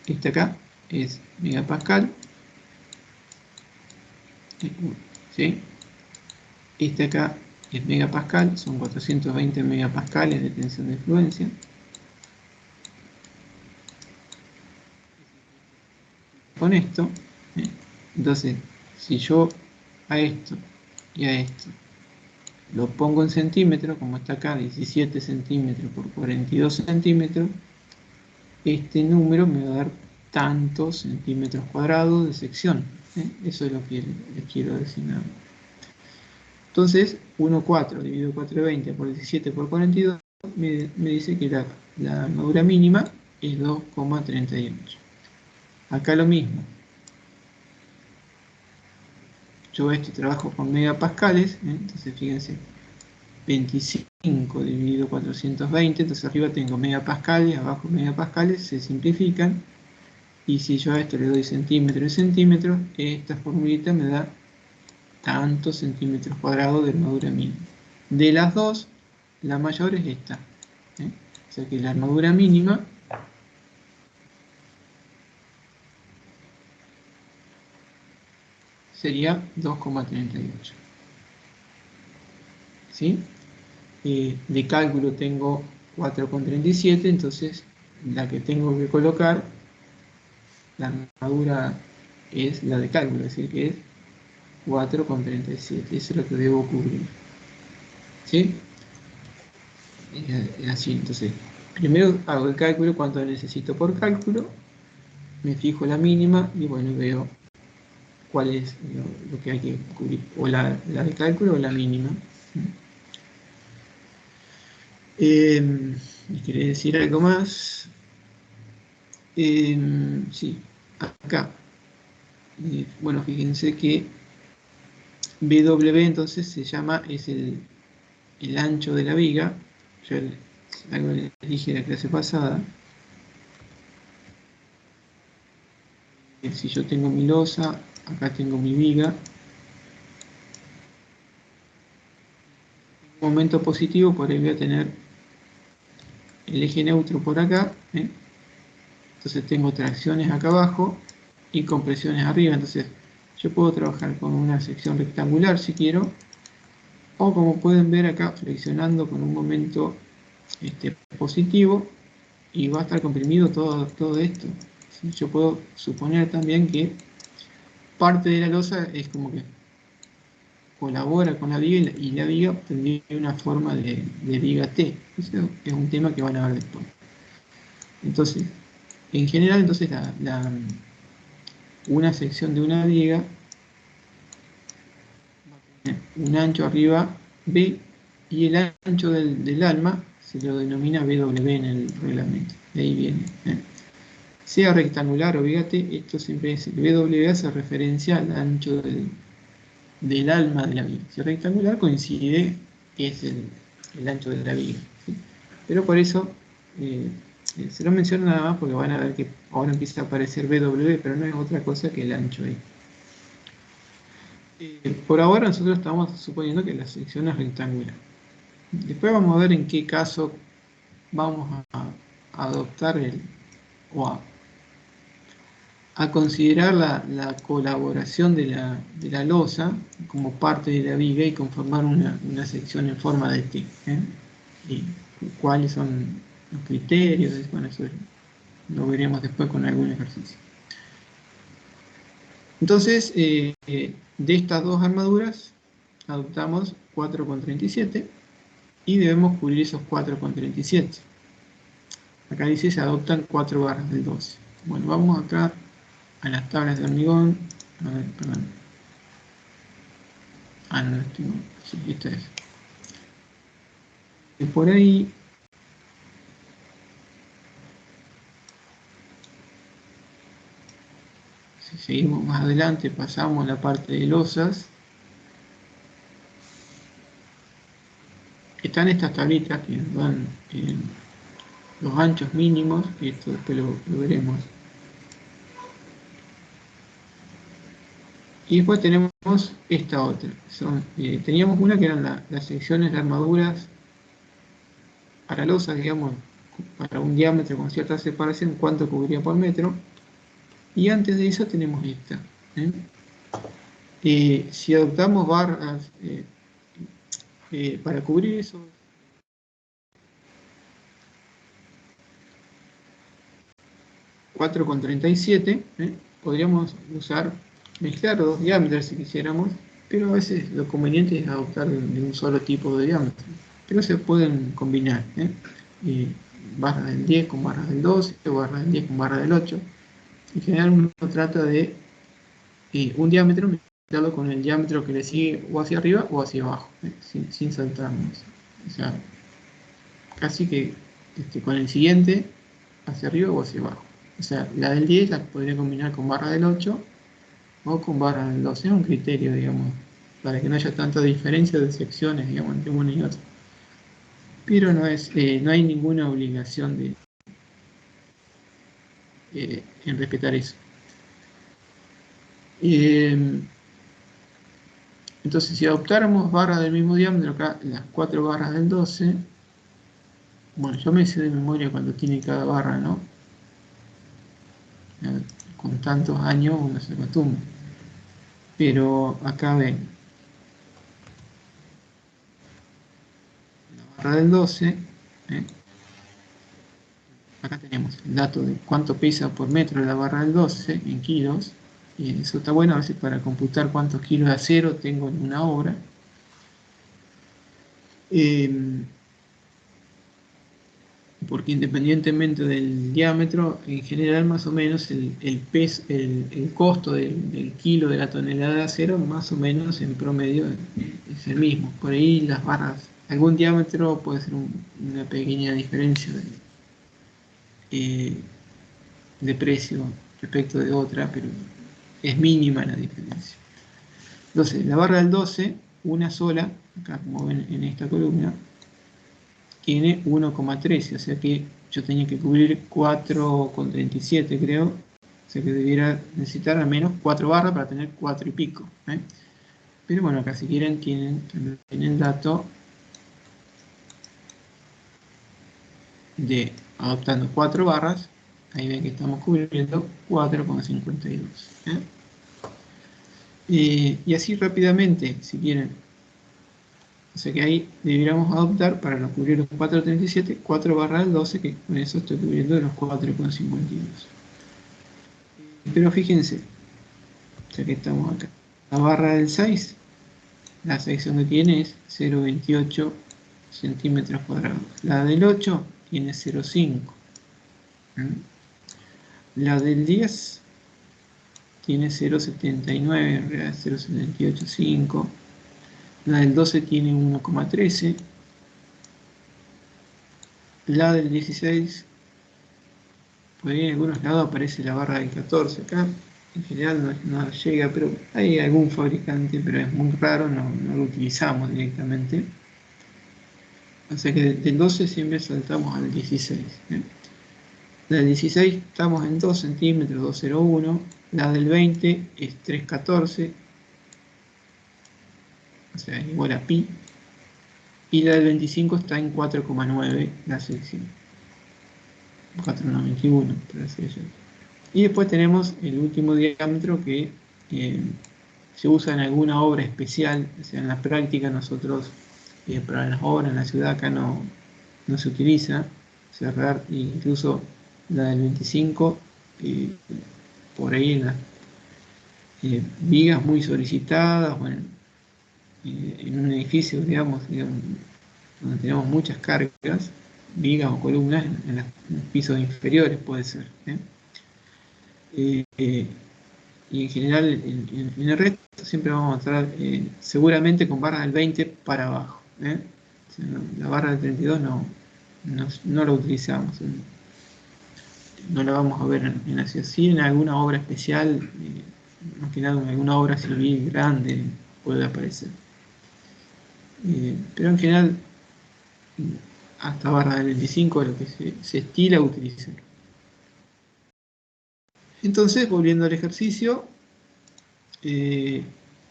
este acá es megapascal, ¿sí? Este acá es megapascal, son 420 megapascales de tensión de fluencia. Con esto, entonces, si yo a esto y a esto lo pongo en centímetros, como está acá, 17 centímetros por 42 centímetros, este número me va a dar tantos centímetros cuadrados de sección. Eso es lo que les quiero decir nada más. Entonces, 1,4 dividido 420 por 17 por 42 me dice que la armadura mínima es 2,38. Acá lo mismo. Yo esto trabajo con megapascales, entonces fíjense, 25 dividido 420, entonces arriba tengo megapascales, abajo megapascales, se simplifican, y si yo a esto le doy centímetros y centímetros, esta formulita me da tantos centímetros cuadrados de armadura mínima. De las dos, la mayor es esta. O sea que la armadura mínima sería 2,38. ¿Sí? De cálculo tengo 4,37, entonces la que tengo que colocar, la armadura es la de cálculo, es decir, que es 4,37. Eso es lo que debo cubrir. ¿Sí? Es así, entonces, primero hago el cálculo, cuánto necesito por cálculo, me fijo la mínima y bueno, veo cuál es lo que hay que cubrir, o la de cálculo o la mínima. ¿Quería decir algo más? Sí, acá. Bueno, fíjense que BW entonces se llama, es el ancho de la viga. Yo algo les dije en la clase pasada. Si yo tengo mi losa, acá tengo mi viga. En un momento positivo, por ahí voy a tener el eje neutro por acá. Entonces tengo tracciones acá abajo y compresiones arriba. Entonces yo puedo trabajar con una sección rectangular si quiero, o como pueden ver acá, flexionando con un momento positivo, y va a estar comprimido todo esto. ¿Sí? Yo puedo suponer también que parte de la losa es como que colabora con la viga, y la viga tendría una forma de viga T. Eso es un tema que van a ver después. Entonces, en general, entonces una sección de una viga va a tener un ancho arriba B, y el ancho del alma se lo denomina BW en el reglamento. De ahí viene. Sea rectangular o viga T, esto siempre es, el BW hace referencia al ancho del alma de la viga. Si es rectangular, coincide que es el ancho de la viga. ¿Sí? Pero por eso se lo menciono nada más porque van a ver que ahora empieza a aparecer BW, pero no es otra cosa que el ancho E. Por ahora nosotros estamos suponiendo que la sección es rectangular. Después vamos a ver en qué caso vamos a adoptar o a considerar la colaboración de la losa como parte de la viga y conformar una sección en forma de T. Y cuáles son los criterios, bueno, eso lo veremos después con algún ejercicio. Entonces, de estas dos armaduras, adoptamos 4,37 y debemos cubrir esos 4,37. Acá dice se adoptan 4 barras del 12. Bueno, vamos acá a las tablas de hormigón. A ver, perdón. No tengo. Sí, esta es. Y por ahí. Si seguimos más adelante, pasamos a la parte de losas. Están estas tablitas que nos dan los anchos mínimos, y esto después lo veremos. Y después tenemos esta otra. Teníamos una que eran las secciones de armaduras paralosas, digamos, para un diámetro con cierta separación, cuánto cubriría por metro. Y antes de eso tenemos esta. Si adoptamos barras para cubrir eso, $4,37, podríamos mezclar los dos diámetros si quisiéramos, pero a veces lo conveniente es adoptar de un solo tipo de diámetro. Pero se pueden combinar, barras del 10 con barras del 12, o barras del 10 con barras del 8. En general uno trata de un diámetro mezclarlo con el diámetro que le sigue o hacia arriba o hacia abajo, sin saltarnos. O sea, casi que con el siguiente hacia arriba o hacia abajo. O sea, la del 10 la podría combinar con barra del 8 o con barra del 12. Es un criterio, digamos, para que no haya tanta diferencia de secciones, digamos, entre una y otra. Pero no hay ninguna obligación en respetar eso. Entonces, si adoptáramos barras del mismo diámetro, acá las 4 barras del 12, bueno, yo me sé de memoria cuando tiene cada barra, ¿no? Con tantos años uno se acostumbra. Pero acá ven, la barra del 12, acá tenemos el dato de cuánto pesa por metro la barra del 12 en kilos, y eso está bueno a veces para computar cuántos kilos de acero tengo en una obra. Porque independientemente del diámetro, en general más o menos el costo del kilo de la tonelada de acero, más o menos en promedio es el mismo. Por ahí las barras, algún diámetro puede ser una pequeña diferencia de precio respecto de otra, pero es mínima la diferencia. Entonces, la barra del 12, una sola, acá como ven en esta columna, tiene 1,13, o sea que yo tenía que cubrir 4,37, creo. O sea que debiera necesitar al menos 4 barras para tener 4 y pico. Pero bueno, acá si quieren tienen el dato de adoptando 4 barras. Ahí ven que estamos cubriendo 4,52. Y así rápidamente, si quieren. O sea que ahí deberíamos adoptar para no cubrir los 4,37, 4 barras del 12, que con eso estoy cubriendo los 4,52. Pero fíjense, ya que estamos acá, la barra del 6, la sección que tiene es 0,28 centímetros cuadrados. La del 8 tiene 0,5. La del 10 tiene 0,79, en realidad 0,785. La del 12 tiene 1,13. La del 16, por ahí en algunos lados aparece la barra del 14. Acá en general no llega, pero hay algún fabricante, pero es muy raro, no lo utilizamos directamente. O sea que del 12 siempre saltamos al 16. La del 16 estamos en 2 centímetros, 2,01. La del 20 es 3,14, o sea, igual a pi. Y la del 25 está en 4,9 la sección. 4,91, por así decirlo. Y después tenemos el último diámetro que se usa en alguna obra especial. O sea, en la práctica nosotros, para las obras en la ciudad acá no se utiliza. Cerrar incluso la del 25, por ahí en las vigas muy solicitadas, bueno, en un edificio, digamos, donde tenemos muchas cargas, vigas o columnas en los pisos inferiores puede ser. Y en general en el resto siempre vamos a estar seguramente con barra del 20 para abajo. O sea, la barra del 32 no la utilizamos, no la vamos a ver en la ciudad. Sí, en alguna obra especial, más que nada en alguna obra civil grande puede aparecer, pero en general hasta barra del 25 es lo que se estila utilizar. Entonces, volviendo al ejercicio,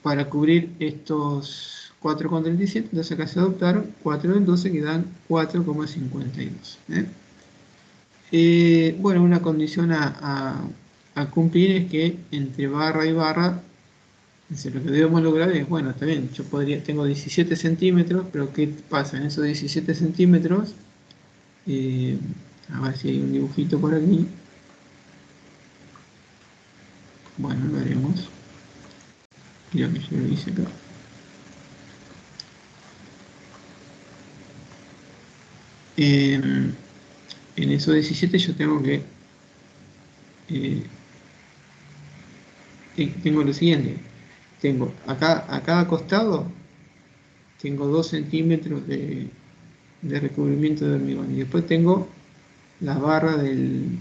para cubrir estos 4,37, entonces acá se adoptaron 4 del 12 que dan 4,52. Bueno, una condición a cumplir es que entre barra y barra, lo que debemos lograr es, bueno, está bien, yo tengo 17 centímetros, pero ¿qué pasa en esos 17 centímetros? A ver si hay un dibujito por aquí. Bueno, lo haremos. Creo que yo lo hice acá. En esos 17 yo tengo que tengo lo siguiente. Tengo acá a cada costado tengo 2 centímetros de recubrimiento de hormigón. Y después tengo la barra del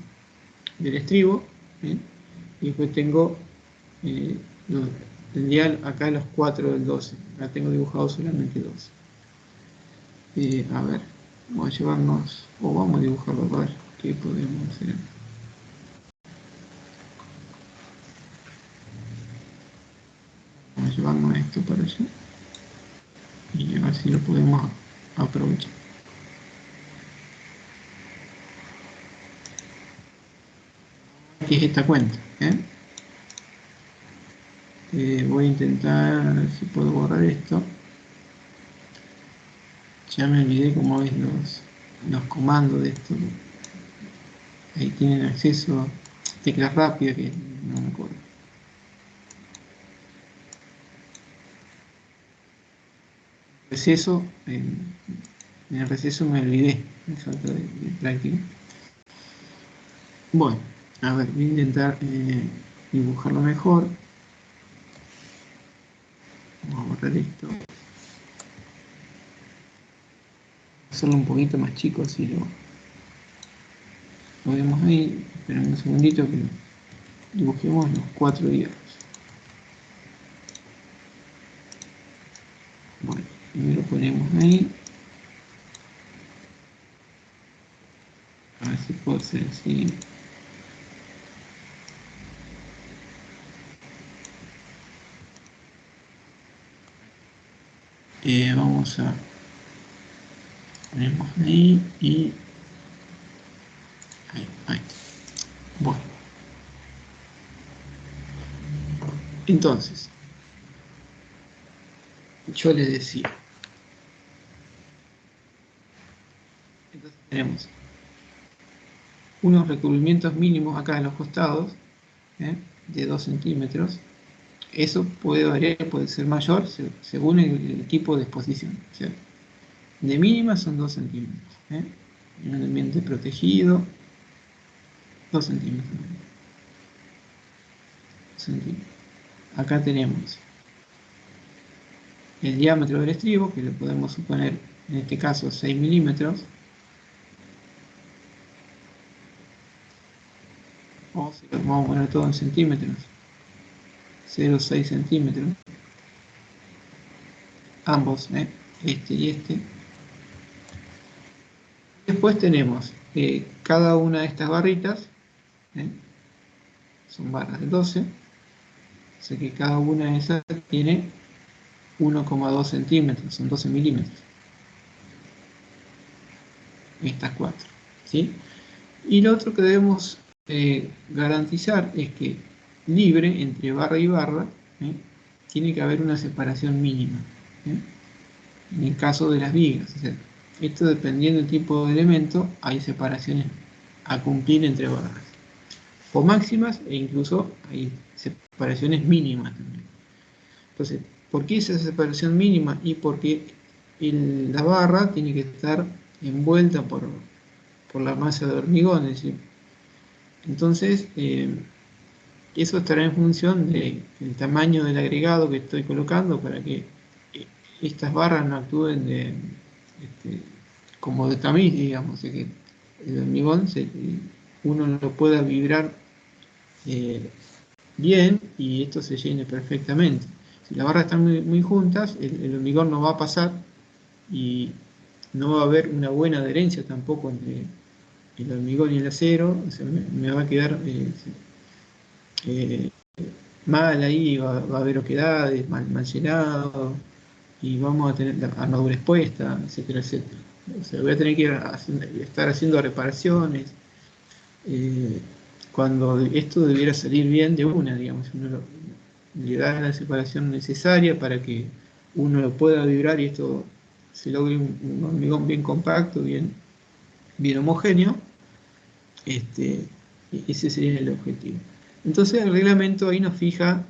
estribo. ¿eh? Y después tengo eh, tendría acá los 4 del 12. Acá tengo dibujado solamente 12. A ver, vamos a llevarnos, o vamos a dibujarlo a ver qué podemos hacer. Vamos a llevarnos esto para allá y a ver si lo podemos aprovechar. ¿Qué es esta cuenta? Voy a intentar a ver si puedo borrar esto. Ya me olvidé cómo es los comandos de esto. Ahí tienen acceso a teclas rápidas que no me acuerdo. Receso, en el receso me olvidé, me falta de práctica. Bueno, a ver, voy a intentar dibujarlo mejor. Vamos a borrar esto. Hacerlo un poquito más chico, así lo vemos ahí. Esperen un segundito que dibujemos los 4 hierros. Bueno, primero ponemos ahí. A ver si puedo hacer así. Vamos a ponemos ahí y ahí. Bueno, entonces yo les decía, entonces tenemos unos recubrimientos mínimos acá en los costados de 2 centímetros. Eso puede variar, puede ser mayor según el tipo de exposición, ¿cierto? De mínima son 2 centímetros. En un ambiente protegido, 2 centímetros. Acá tenemos el diámetro del estribo, que le podemos suponer en este caso 6 milímetros. O si lo vamos a poner todo en centímetros, 0,6 centímetros. Ambos, este y este. Después tenemos cada una de estas barritas, son barras de 12, o sea que cada una de esas tiene 1,2 centímetros, son 12 milímetros. Estas 4, ¿sí? Y lo otro que debemos garantizar es que libre entre barra y barra tiene que haber una separación mínima. En el caso de las vigas, o sea, esto dependiendo del tipo de elemento, hay separaciones a cumplir entre barras, o máximas e incluso hay separaciones mínimas también. Entonces, ¿por qué esa separación mínima? Y porque la barra tiene que estar envuelta por la masa de hormigón, es decir, entonces eso estará en función del tamaño del agregado que estoy colocando para que estas barras no actúen como de tamiz, digamos, de que el hormigón uno lo pueda vibrar bien y esto se llene perfectamente. Si las barras están muy juntas, el hormigón no va a pasar y no va a haber una buena adherencia tampoco entre el hormigón y el acero. O sea, me va a quedar mal ahí, va a haber oquedades, mal llenado, y vamos a tener la armadura expuesta, etcétera, etcétera. O sea, voy a tener que estar haciendo reparaciones, eh, cuando esto debiera salir bien de una, digamos, le da la separación necesaria para que uno lo pueda vibrar y esto se logre un hormigón bien compacto, bien homogéneo. Ese sería el objetivo. Entonces el reglamento ahí nos fija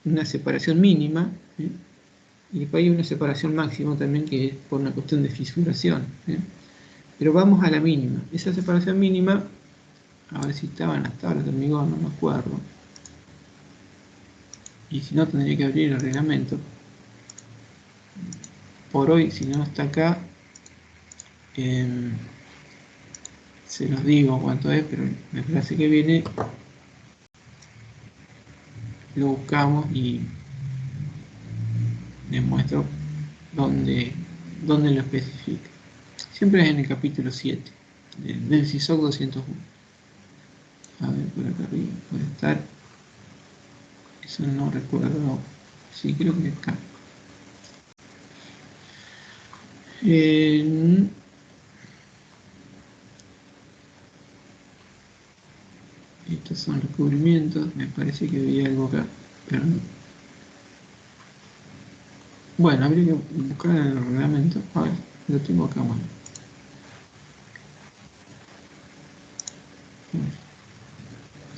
una separación mínima, ¿eh? Y después hay una separación máxima también, que es por una cuestión de fisuración, ¿eh? Pero vamos a la mínima. Esa separación mínima, a ver si estaban las tablas de hormigón, no me acuerdo. Y si no, tendría que abrir el reglamento. Por hoy, si no está acá, se los digo cuánto es, pero en la clase que viene lo buscamos y les muestro dónde lo especifica. Siempre es en el capítulo 7 del CISOC 201. A ver, por acá arriba puede estar. Eso no recuerdo. Sí, creo que acá. Estos son los cubrimientos. Me parece que había algo acá, pero no. Bueno, habría que buscar en el reglamento. A ver, lo tengo acá, bueno.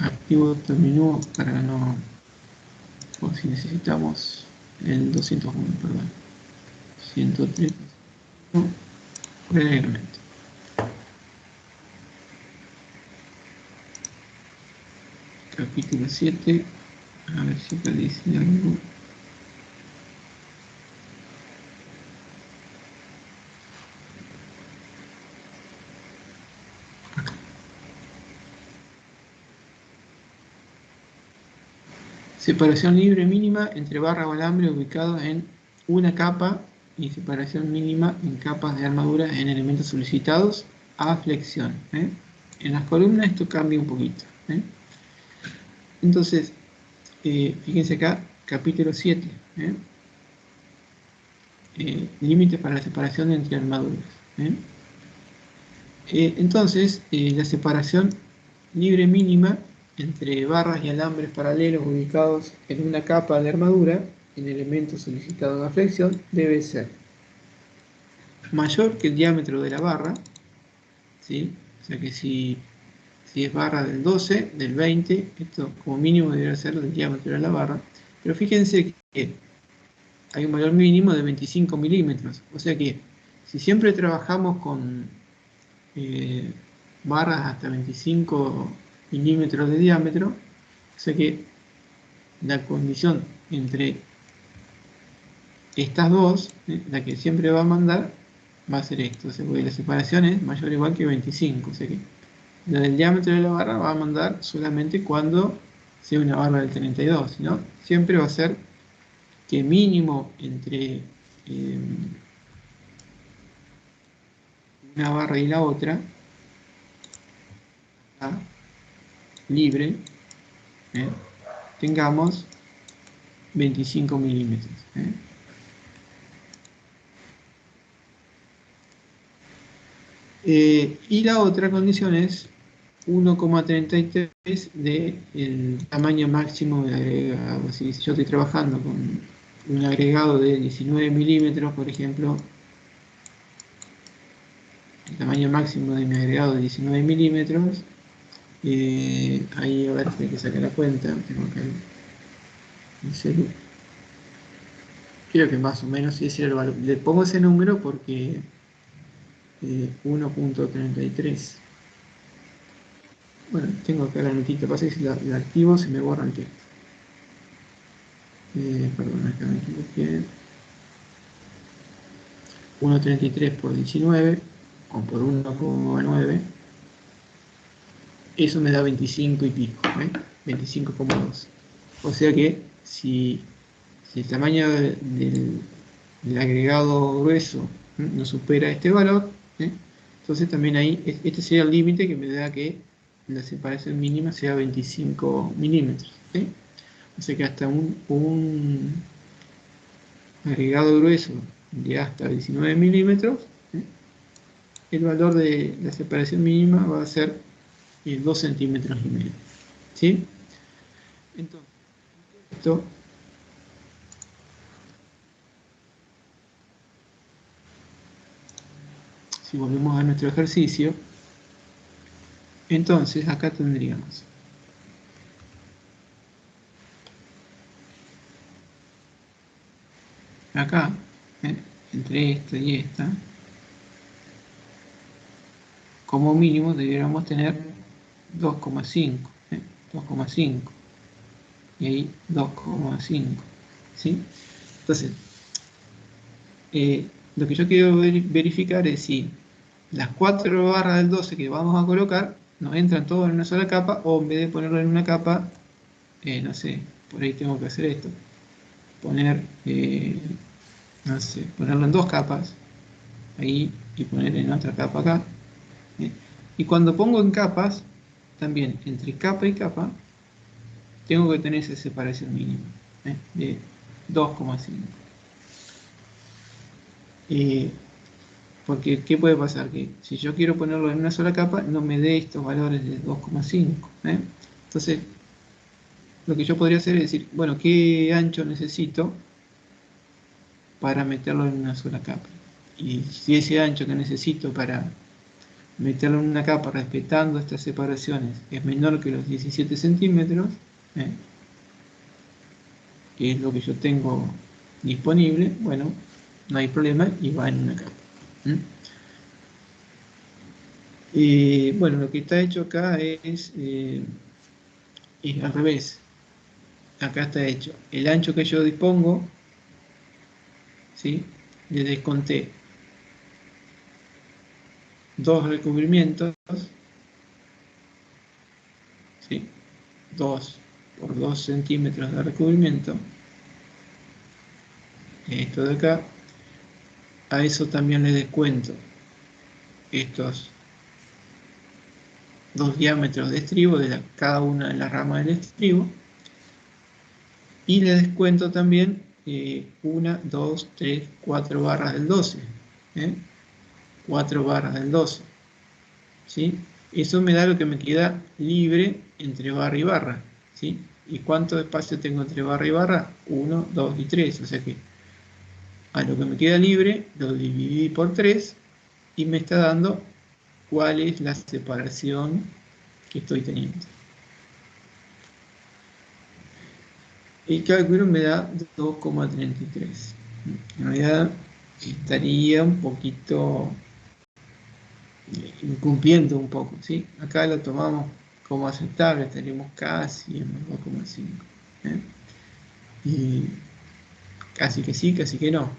Activo terminó para no. O si necesitamos el 201, perdón. 103. No, reglamento. Capítulo 7. A ver si acá dice algo. Separación libre mínima entre barra o alambre ubicados en una capa y separación mínima en capas de armadura en elementos solicitados a flexión. En las columnas esto cambia un poquito. Entonces, fíjense acá, capítulo 7. Límites para la separación entre armaduras. Entonces, la separación libre mínima entre barras y alambres paralelos ubicados en una capa de armadura en elementos solicitados a flexión debe ser mayor que el diámetro de la barra, ¿sí? O sea que si es barra del 12, del 20, esto como mínimo debería ser el diámetro de la barra, pero fíjense que hay un valor mínimo de 25 milímetros, o sea que si siempre trabajamos con barras hasta 25 milímetros de diámetro, o sea que la condición entre estas dos, la que siempre va a mandar, va a ser esto, o sea, porque la separación es mayor o igual que 25, o sea que la del diámetro de la barra va a mandar solamente cuando sea una barra del 32, ¿no? Siempre va a ser que mínimo entre una barra y la otra, libre, tengamos 25 milímetros. Y la otra condición es 1,33 del tamaño máximo de agregado. Si yo estoy trabajando con un agregado de 19 milímetros, por ejemplo, el tamaño máximo de mi agregado de 19 milímetros, ahí a ver, hay que sacar la cuenta, tengo acá el celu. Creo que más o menos ese era el valor. Le pongo ese número porque 1,33. Bueno, tengo acá la notita, pasa que si la activo se me borra el texto. Perdón, acá me equivoqué. 1,33 por 19 o por 1,9, eso me da 25 y pico, 25,2. O sea que si el tamaño del agregado grueso no supera este valor, entonces también ahí, este sería el límite que me da que la separación mínima sea 25 milímetros, ¿sí? O sea que hasta un agregado grueso de hasta 19 milímetros, ¿sí? El valor de la separación mínima va a ser 2 centímetros y medio, ¿sí? Entonces, esto, si volvemos a nuestro ejercicio, entonces acá tendríamos acá, entre esta y esta, como mínimo deberíamos tener 2,5, 2,5 y ahí 2,5, ¿sí? Entonces, lo que yo quiero verificar es si las 4 barras del 12 que vamos a colocar nos entran todos en una sola capa, o en vez de ponerlo en una capa, no sé, por ahí tengo que hacer esto, poner, no sé, ponerlo en 2 capas, ahí, y poner en otra capa acá. Y cuando pongo en capas, también entre capa y capa, tengo que tener esa separación mínima, de 2,5. Porque, ¿qué puede pasar? Que si yo quiero ponerlo en una sola capa, no me dé estos valores de 2,5. Entonces, lo que yo podría hacer es decir, bueno, ¿qué ancho necesito para meterlo en una sola capa? Y si ese ancho que necesito para meterlo en una capa respetando estas separaciones es menor que los 17 centímetros, que es lo que yo tengo disponible, bueno, no hay problema y va en una capa. Bueno, lo que está hecho acá es al revés. Acá está hecho el ancho que yo dispongo, ¿sí? Le desconté 2 recubrimientos, ¿sí? 2 por 2 centímetros de recubrimiento, esto de acá. A eso también le descuento estos 2 diámetros de estribo de cada una de las ramas del estribo, y le descuento también 1, 2, 3, 4 barras del 12, 4 barras del 12, ¿sí? Eso me da lo que me queda libre entre barra y barra, ¿sí? ¿Y cuánto espacio tengo entre barra y barra? 1, 2 y 3, o sea que a lo que me queda libre lo dividí por 3 y me está dando cuál es la separación que estoy teniendo. El cálculo me da 2,33. En realidad estaría un poquito incumpliendo un poco, ¿sí? Acá lo tomamos como aceptable, estaríamos casi en los 2,5. Y casi que sí, casi que no.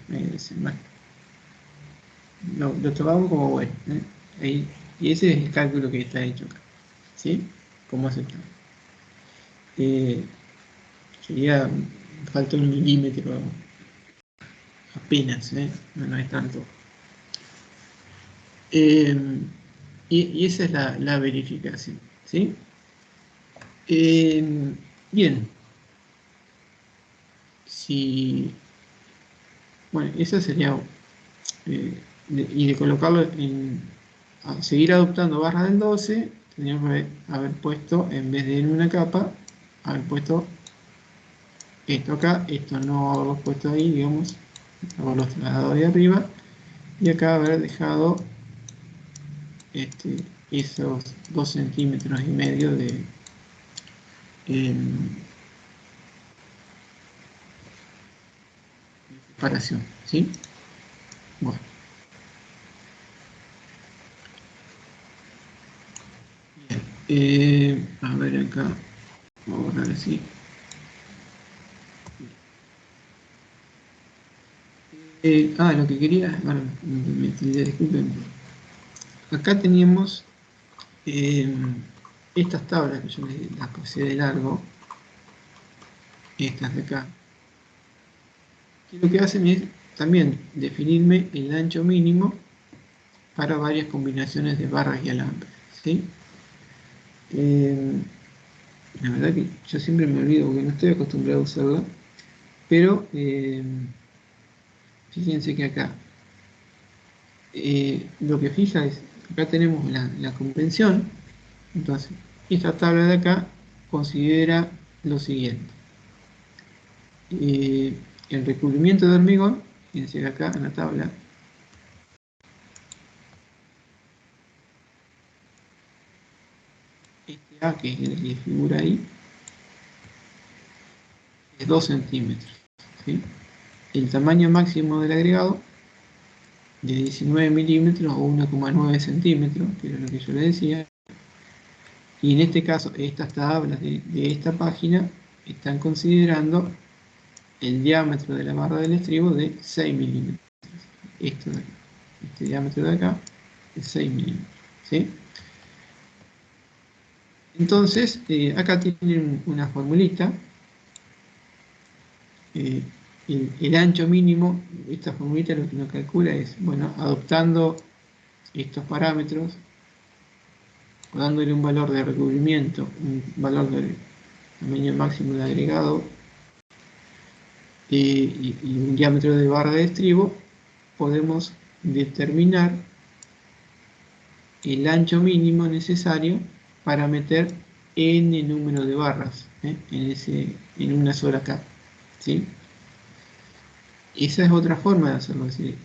Lo tomamos como bueno. Y ese es el cálculo que está hecho acá, ¿sí? Como aceptable. Sería, falta un milímetro apenas, no es tanto. Y esa es la verificación, ¿sí? Bien, si, bueno, esa sería, y de colocarlo a seguir adoptando barras del 12, tendríamos que haber puesto, en vez de en una capa, haber puesto esto acá, esto no haberlo puesto ahí, digamos, haberlo trasladado de arriba, y acá haber dejado esos 2 centímetros y medio de separación, ¿sí? Bueno, a ver acá, vamos a borrar así. Lo que quería, bueno, disculpen. Acá teníamos estas tablas que yo las pasé de largo, estas de acá, que lo que hacen es también definirme el ancho mínimo para varias combinaciones de barras y alambres, ¿sí? La verdad que yo siempre me olvido porque no estoy acostumbrado a usarla, pero fíjense que acá lo que fija es, acá tenemos la convención, entonces esta tabla de acá considera lo siguiente. El recubrimiento de hormigón, fíjense acá en la tabla, este A que es el que figura ahí, es 2 centímetros. ¿Sí? El tamaño máximo del agregado de 19 milímetros o 1,9 centímetros, que era lo que yo le decía. Y en este caso, estas tablas de esta página están considerando el diámetro de la barra del estribo de 6 milímetros. Esto de acá, este diámetro de acá es 6 milímetros. ¿Sí? Entonces, acá tienen una formulita. El ancho mínimo, esta formulita lo que nos calcula es, bueno, adoptando estos parámetros, o dándole un valor de recubrimiento, un valor del tamaño máximo de agregado y un diámetro de barra de estribo, podemos determinar el ancho mínimo necesario para meter n número de barras en una sola capa. ¿Sí? Esa es otra forma de hacerlo. Es decir,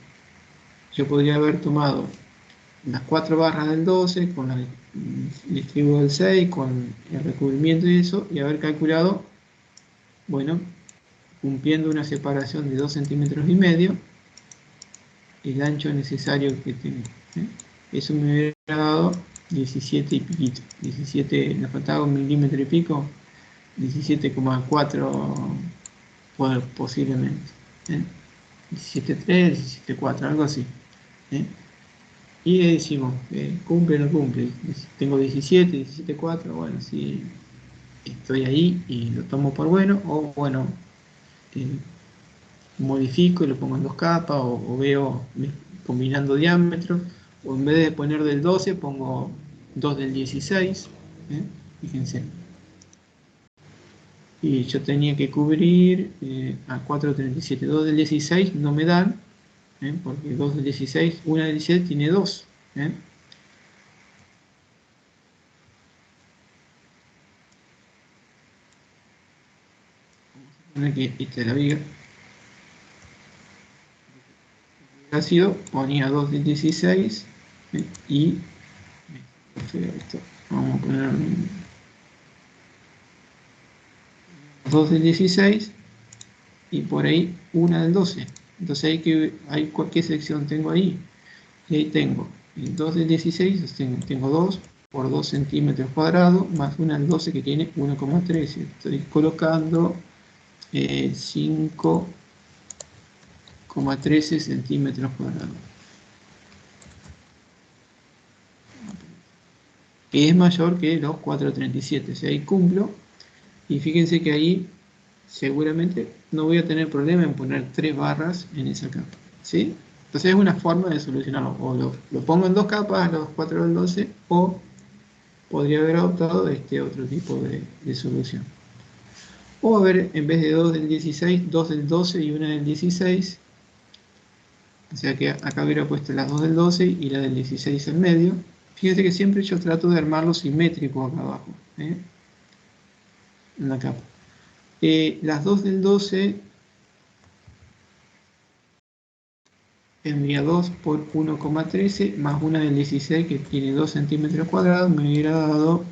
yo podría haber tomado las 4 barras del 12 con el estribo del 6, con el recubrimiento y eso, y haber calculado, bueno, cumpliendo una separación de 2 centímetros y medio, el ancho necesario que tengo. Eso me hubiera dado 17 y piquito. 17, me faltaba un milímetro y pico, 17,4 posiblemente. 17,3, 17,4, algo así. Y decimos, ¿cumple o no cumple? Tengo 17, 17,4, bueno, si estoy ahí y lo tomo por bueno, o bueno, modifico y lo pongo en 2 capas, o veo combinando diámetros, o en vez de poner del 12 pongo 2 del 16, fíjense. Y yo tenía que cubrir a 4,37, 2 del 16 no me dan, porque 2 del 16, una del 17 tiene 2. Que esta es la viga. Ha sido, ponía 2 del 16 y esto, vamos a poner 2 del 16 y por ahí una del 12. Entonces ¿qué sección tengo ahí? Y ahí tengo el 2 del 16, tengo 2 por 2 centímetros cuadrados más una del 12 que tiene 1,13. Estoy colocando 5,13 centímetros cuadrados, que es mayor que los 4,37. O sea, ahí cumplo. Y fíjense que ahí seguramente no voy a tener problema en poner 3 barras en esa capa. ¿Sí? Entonces es una forma de solucionarlo. O lo pongo en 2 capas, los 4 del 12, o podría haber adoptado este otro tipo de solución. O haber, en vez de 2 del 16, 2 del 12 y una del 16. O sea que acá hubiera puesto las 2 del 12 y la del 16 en medio. Fíjense que siempre yo trato de armarlo simétrico acá abajo, en la capa. Las 2 del 12 tendría 2 por 1,13 más una del 16 que tiene 2 centímetros cuadrados, me hubiera dado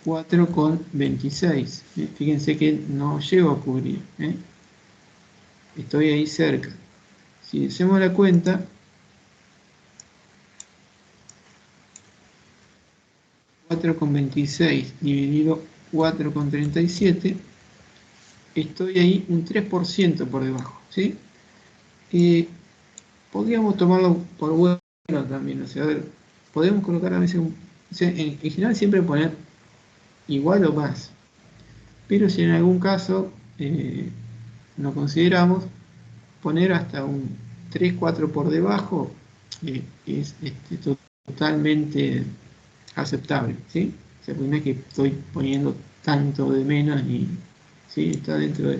4,26. Fíjense que no llego a cubrir. Estoy ahí cerca. Si hacemos la cuenta, 4,26 dividido 4,37, estoy ahí un 3% por debajo. ¿Sí? Podríamos tomarlo por bueno también, o sea, a ver, podemos colocar a veces, o sea, en general siempre poner igual o más, pero si en algún caso no consideramos, poner hasta un 3, 4 por debajo es totalmente aceptable, ¿sí? O sea, no es que estoy poniendo tanto de menos, ni, ¿sí? Está dentro de...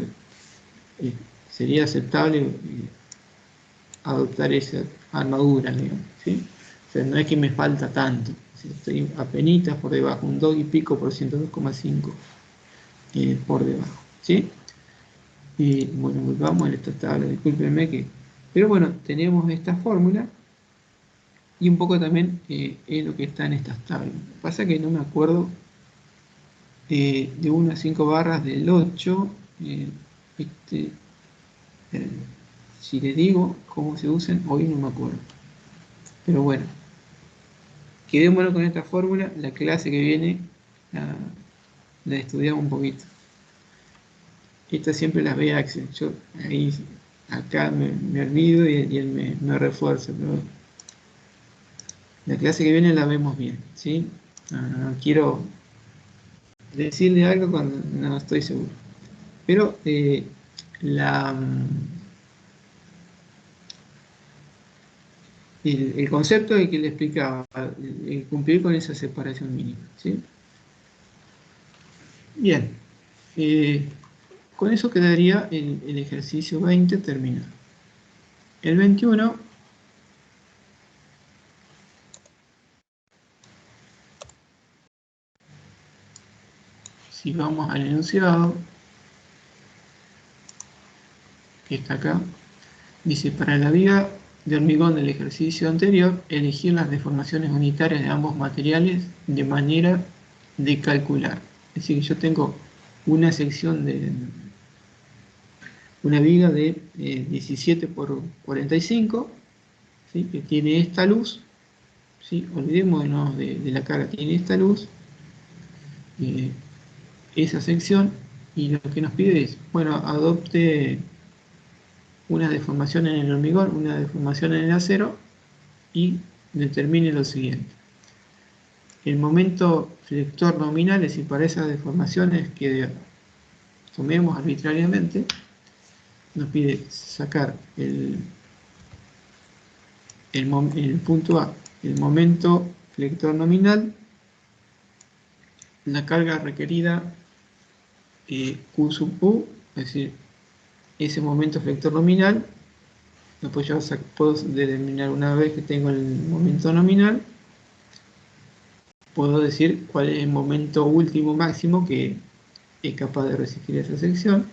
eh, sería aceptable adoptar esa armadura, digamos, ¿sí? O sea, no es que me falta tanto, ¿sí? Estoy apenitas por debajo, un 2 y pico por ciento, 2,5 por debajo, ¿sí? Y bueno, volvamos a esta tabla, discúlpenme que... Pero bueno, tenemos esta fórmula y un poco también es lo que está en estas tablas. Pasa que no me acuerdo de 1 a 5 barras del 8. Este, eh, si le digo cómo se usan, hoy no me acuerdo. Pero bueno, quedémonos con esta fórmula. La clase que viene la estudiamos un poquito. Estas siempre las ve Axel. Yo ahí, acá me olvido y él me refuerza. Pero la clase que viene la vemos bien, ¿sí? No quiero decirle algo cuando no estoy seguro. Pero la, el concepto de que le explicaba, el cumplir con esa separación mínima, ¿sí? Bien, con eso quedaría el ejercicio 20 terminado. El 21, si vamos al enunciado, que está acá, dice, para la viga de hormigón del ejercicio anterior, elegir las deformaciones unitarias de ambos materiales de manera de calcular. Es decir, yo tengo una sección de una viga de 17 por 45, ¿sí? Que tiene esta luz, ¿sí? Olvidémonos de la carga, tiene esta luz, eh, esa sección, y lo que nos pide es, bueno, adopte una deformación en el hormigón, una deformación en el acero, y determine lo siguiente. El momento flector nominal, es decir, para esas deformaciones que tomemos arbitrariamente, nos pide sacar el punto A, el momento flector nominal, la carga requerida Q sub U, es decir, ese momento flector nominal, después yo puedo determinar, una vez que tengo el momento nominal, puedo decir cuál es el momento último máximo que es capaz de resistir esa sección,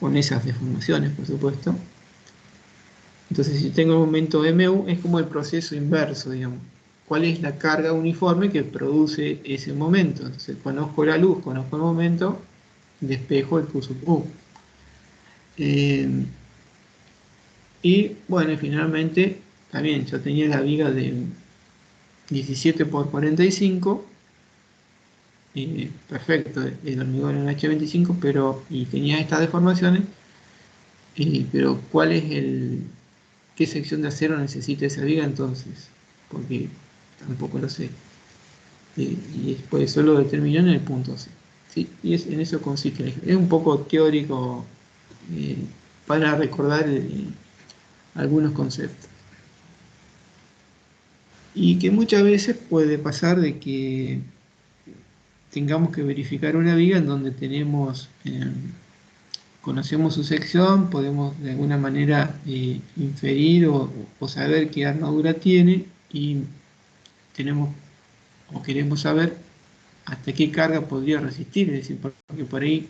con esas deformaciones, por supuesto. Entonces, si tengo el momento MU, es como el proceso inverso, digamos. ¿Cuál es la carga uniforme que produce ese momento? Entonces, conozco la luz, conozco el momento, despejo el Q sub U. Y bueno, finalmente, también yo tenía la viga de 17 por 45, perfecto, el hormigón en H25, pero, y tenía estas deformaciones, pero ¿cuál es qué sección de acero necesita esa viga entonces? Porque tampoco lo sé. Y después eso lo determinó en el punto C. ¿Sí? Y en eso consiste. Es un poco teórico eh, para recordar algunos conceptos. Y que muchas veces puede pasar de que tengamos que verificar una viga en donde tenemos, conocemos su sección, podemos de alguna manera inferir o saber qué armadura tiene, y tenemos o queremos saber hasta qué carga podría resistir, es decir, porque por ahí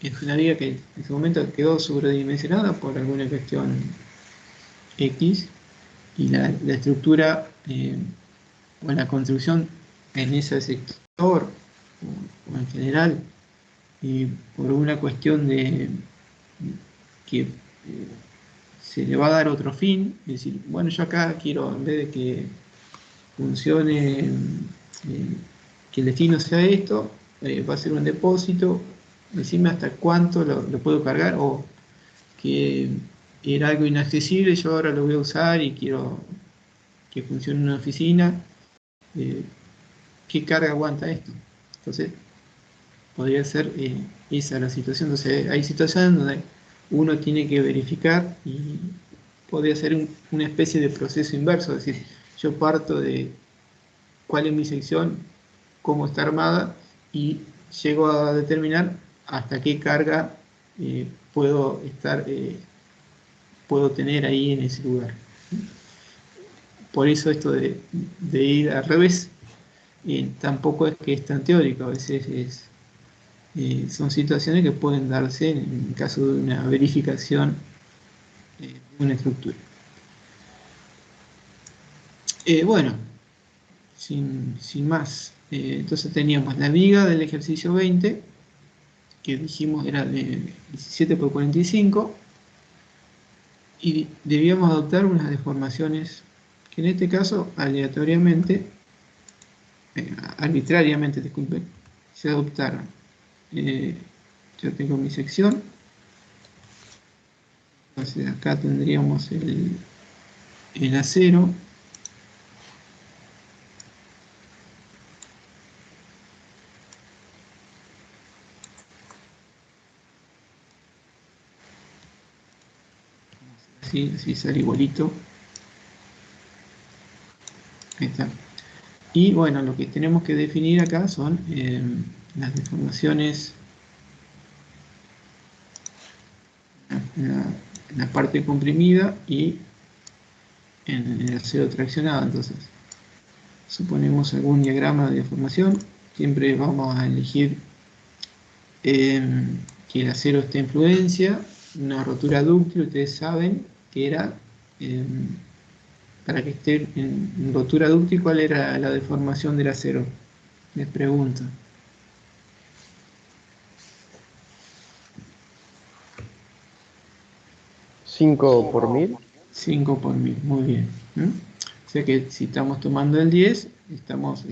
es una viga que en ese momento quedó sobredimensionada por alguna cuestión X, y la estructura o la construcción en ese sector o en general, por una cuestión de que se le va a dar otro fin, es decir, bueno, yo acá quiero, en vez de que funcione, que el destino sea esto, va a ser un depósito, decime hasta cuánto lo puedo cargar, o que era algo inaccesible, yo ahora lo voy a usar y quiero que funcione en una oficina, eh, ¿qué carga aguanta esto? Entonces, podría ser esa la situación. Entonces, hay situaciones donde uno tiene que verificar, y podría ser una especie de proceso inverso, es decir, yo parto cuál es mi sección, cómo está armada, y llego a determinar hasta qué carga puedo puedo tener ahí en ese lugar. Por eso esto de ir al revés tampoco es que es tan teórico, a veces son situaciones que pueden darse en el caso de una verificación de una estructura. Bueno, sin más, entonces teníamos la viga del ejercicio 20, que dijimos era de 17 por 45, y debíamos adoptar unas deformaciones que en este caso arbitrariamente, disculpen, se adoptaron. Yo tengo mi sección, entonces acá tendríamos el acero, así sale igualito. Ahí está. Y bueno, lo que tenemos que definir acá son las deformaciones en la parte comprimida y en el acero traccionado. Entonces, suponemos algún diagrama de deformación, siempre vamos a elegir que el acero esté en fluencia, una rotura dúctil, ustedes saben que era, para que esté en rotura dúctil, ¿cuál era la deformación del acero? Les pregunto. 5 por 1000. 5 por 1000, muy bien. O sea que si estamos tomando el 10, estamos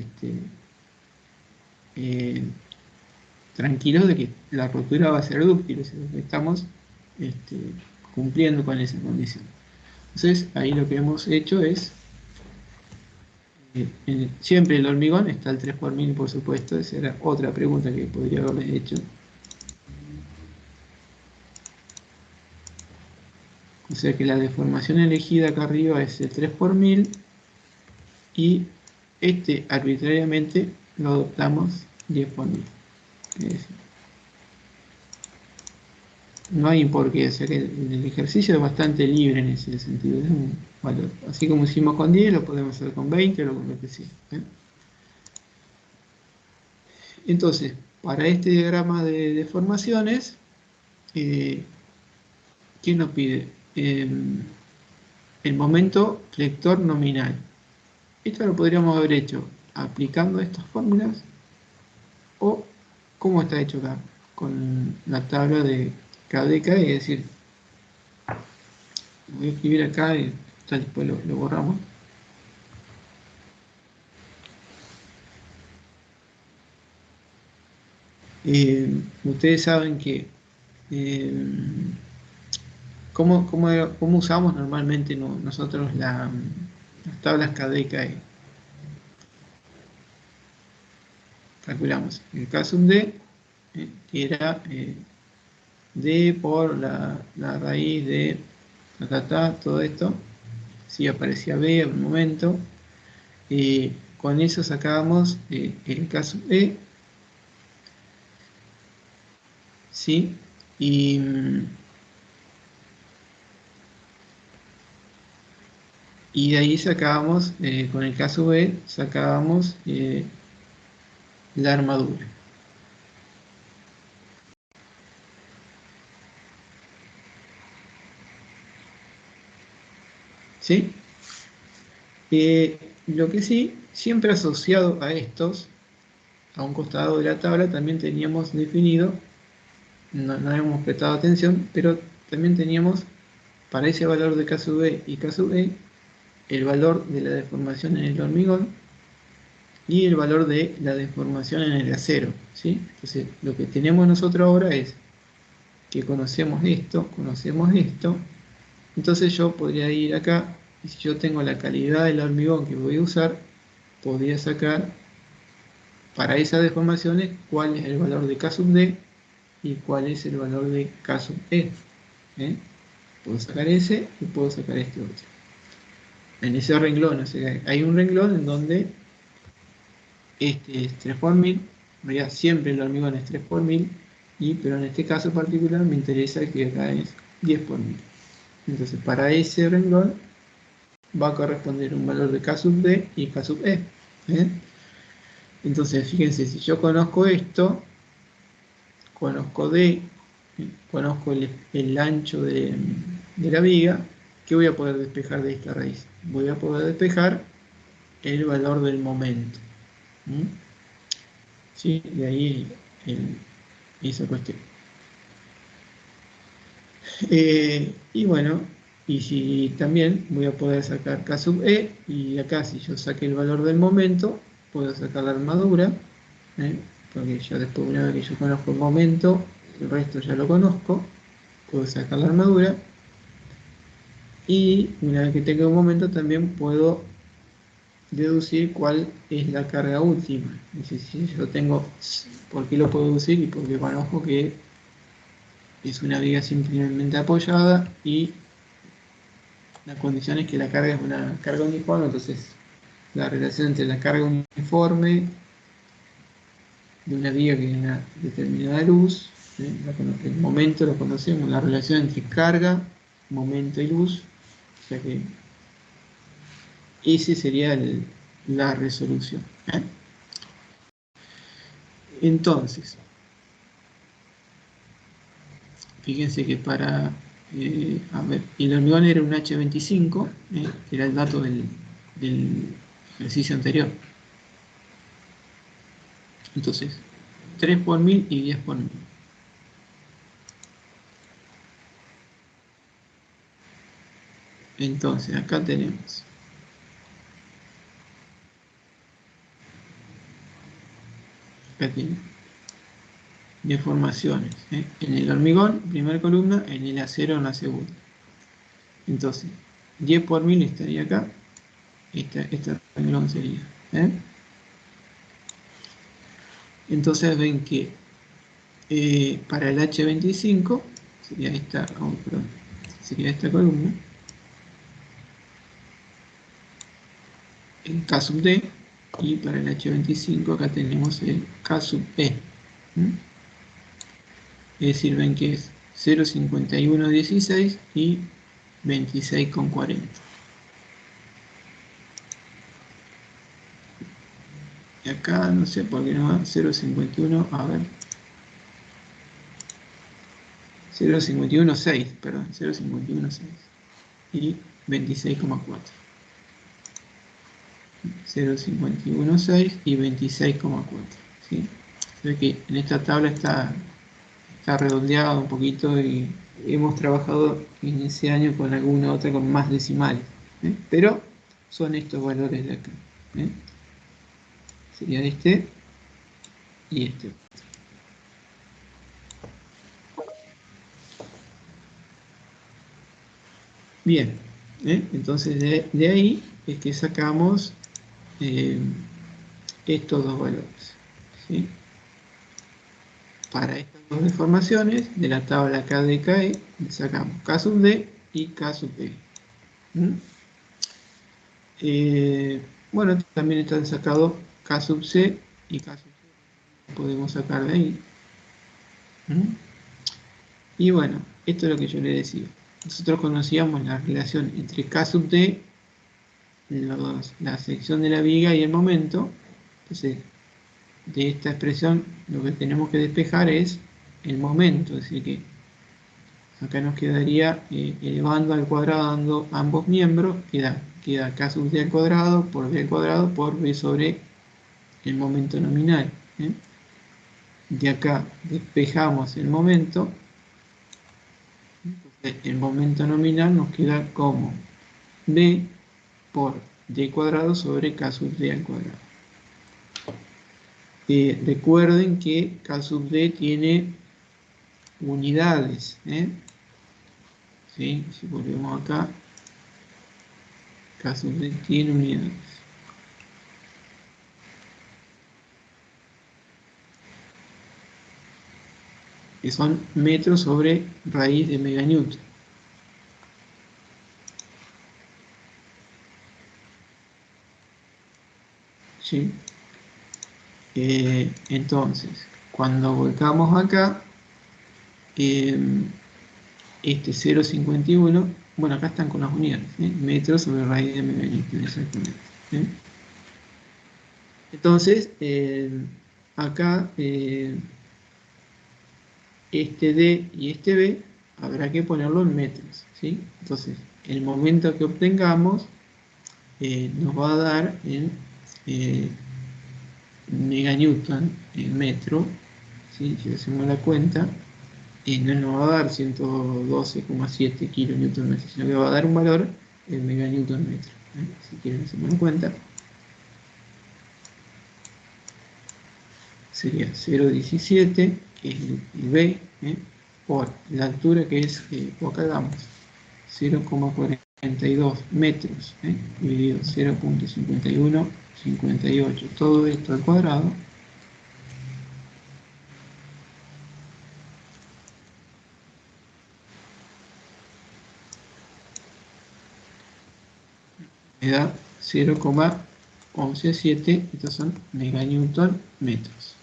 tranquilos de que la rotura va a ser dúctil, o sea, estamos cumpliendo con esa condición. Entonces, ahí lo que hemos hecho es, siempre el hormigón está al 3 por 1000, por supuesto, esa era otra pregunta que podría haberles hecho. O sea que la deformación elegida acá arriba es el 3 por 1000, y arbitrariamente lo adoptamos 10 por 1000. No hay por qué, o sea que el ejercicio es bastante libre en ese sentido, es un valor. Así como hicimos con 10, lo podemos hacer con 20 o con lo que sea. Entonces, para este diagrama de deformaciones, ¿quién nos pide? El momento flector nominal. Esto lo podríamos haber hecho aplicando estas fórmulas, o cómo está hecho acá, con la tabla de KDK, es decir, voy a escribir acá y después lo borramos. Ustedes saben que ¿cómo usamos normalmente nosotros las tablas KDK? Calculamos el caso D, que era D por la raíz de todo esto. Si aparecía B en un momento, con eso sacábamos el caso E, ¿sí? Y de ahí sacábamos, con el caso B, sacábamos la armadura. ¿Sí? Lo que sí, siempre asociado a estos, a un costado de la tabla, también teníamos definido, no habíamos prestado atención, pero también teníamos para ese valor de K sub B y K sub E, el valor de la deformación en el hormigón y el valor de la deformación en el acero, ¿sí? Entonces, lo que tenemos nosotros ahora es que conocemos esto, entonces yo podría ir acá, y si yo tengo la calidad del hormigón que voy a usar, podría sacar para esas deformaciones cuál es el valor de K sub D y cuál es el valor de K sub E. Puedo sacar ese y puedo sacar este otro. En ese renglón, o sea, hay un renglón en donde este es 3 por 1000, en realidad siempre el hormigón es 3 por 1000, pero en este caso particular me interesa que acá es 10 por 1000. Entonces para ese renglón va a corresponder un valor de K sub D y K sub E. Entonces fíjense, si yo conozco esto, conozco D, conozco el ancho de la viga, ¿qué voy a poder despejar de esta raíz? Voy a poder despejar el valor del momento. ¿Sí? De ahí esa cuestión. Y bueno, y si también voy a poder sacar K sub E, y acá si yo saqué el valor del momento, puedo sacar la armadura, porque ya después, una vez que yo conozco el momento, el resto ya lo conozco, puedo sacar la armadura, y una vez que tenga un momento también puedo deducir cuál es la carga última. Es decir, si yo tengo, ¿por qué lo puedo deducir? Y porque conozco que es una viga simplemente apoyada y la condición es que la carga es una carga uniforme, entonces la relación entre la carga uniforme de una viga que tiene una determinada luz, el momento lo conocemos, la relación entre carga, momento y luz, o sea que ese sería la resolución. Entonces, fíjense que para, a ver, el hormigón era un H25, que era el dato del ejercicio anterior. Entonces, 3 por 1000 y 10 por 1000. Entonces, acá tenemos deformaciones, en el hormigón, primera columna, en el acero, en la segunda. Entonces, 10 por 1000 estaría acá, este renglón sería. Entonces ven que para el H25 sería esta, perdón, sería esta columna, el K sub D, y para el H25 acá tenemos el K sub E. Es decir, ven que es 0,5116 y 26,40. Y acá no sé por qué no va 0,51, a ver. 0,516, perdón, 0,516 y 26,4. 0,516 y 26,4. ¿Sí? Ve que en esta tabla está redondeado un poquito y hemos trabajado en ese año con alguna otra con más decimales, pero son estos valores de acá. Sería este y este. Bien, entonces de ahí es que sacamos eh, estos dos valores. ¿Sí? Para estas dos deformaciones de la tabla KDKE sacamos K sub D y K sub E. Bueno, también están sacados K sub C y K sub C. Podemos sacar de ahí. Y bueno, esto es lo que yo le decía. Nosotros conocíamos la relación entre K sub D, la sección de la viga y el momento. Entonces, de esta expresión lo que tenemos que despejar es el momento, es decir que acá nos quedaría elevando al cuadrado ambos miembros, queda K sub D al cuadrado por B al cuadrado por B sobre el momento nominal. De acá despejamos el momento, entonces el momento nominal nos queda como B por D cuadrado sobre K sub D al cuadrado. Recuerden que K sub D tiene unidades. ¿Sí? Si volvemos acá, K sub D tiene unidades. Que son metros sobre raíz de meganewton. ¿Sí? Entonces, cuando volcamos acá, este 0,51, bueno, acá están con las unidades, metros sobre raíz de megalitro, exactamente. Entonces, acá, este D y este B, habrá que ponerlo en metros, ¿sí? Entonces, el momento que obtengamos nos va a dar en meganewton en metro, ¿sí? Si hacemos la cuenta, no nos va a dar 112,7 kilonewton metro, sino que va a dar un valor en meganewton metro. Si quieren hacerlo en cuenta, sería 0,17, que es el B, por la altura que es, o acá damos 0,42 metros, dividido 0,5158, todo esto al cuadrado, me da 0,117, estos son meganewton metros.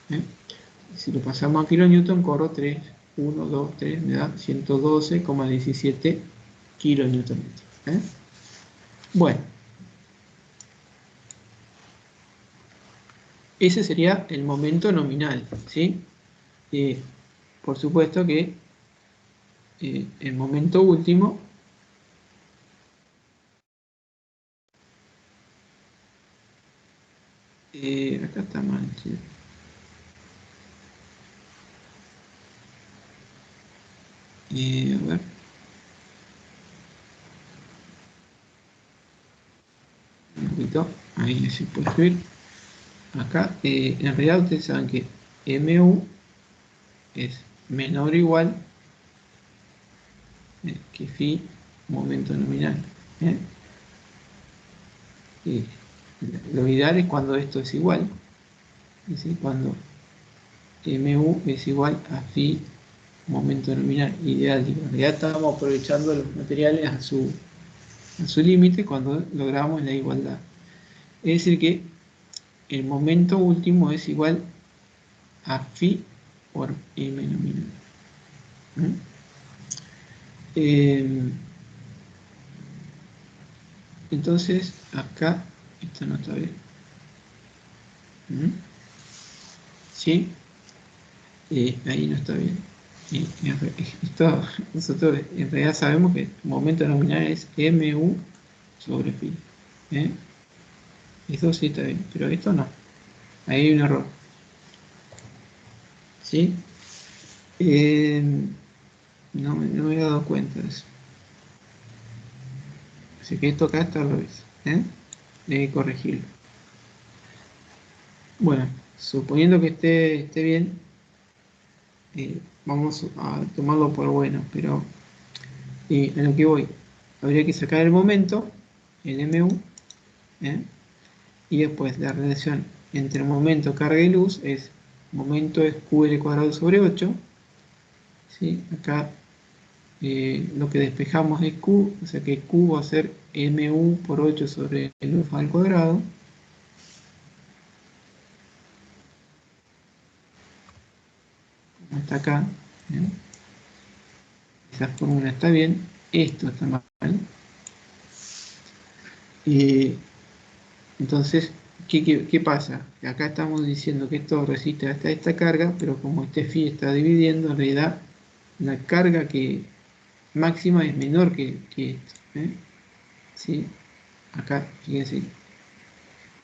Si lo pasamos a kilonewton, corro 3, 1, 2, 3, me da 112,17 kilonewton metros. Bueno, ese sería el momento nominal, ¿sí? Por supuesto que el momento último acá está mal, ¿sí? A ver. Un poquito, ahí se puede escribir. Acá, en realidad ustedes saben que MU es menor o igual que phi momento nominal. Y lo ideal es cuando esto es igual, es decir, cuando MU es igual a phi momento nominal ideal. En realidad estamos aprovechando los materiales a su límite cuando logramos la igualdad. Es decir que el momento último es igual a phi por m nominal. Entonces acá esto no está bien. ¿Sí? Ahí no está bien. Nosotros en realidad sabemos que el momento nominal es mu sobre phi. Eso sí está bien, pero esto no. Ahí hay un error. ¿Sí? No me había dado cuenta de eso. Así que esto acá está al revés. Hay que corregirlo. Bueno, suponiendo que esté bien, vamos a tomarlo por bueno, pero a lo que voy, habría que sacar el momento, el mu, y después la relación entre momento, carga y luz es momento es qr cuadrado sobre 8, ¿sí? Acá lo que despejamos es q, o sea que q va a ser mu por 8 sobre luz al cuadrado. Como está acá, esa fórmula está bien, esto está mal. Entonces, ¿qué pasa? Acá estamos diciendo que esto resiste hasta esta carga, pero como este phi está dividiendo, en realidad la carga máxima es menor que esto. ¿Sí? Acá, fíjense,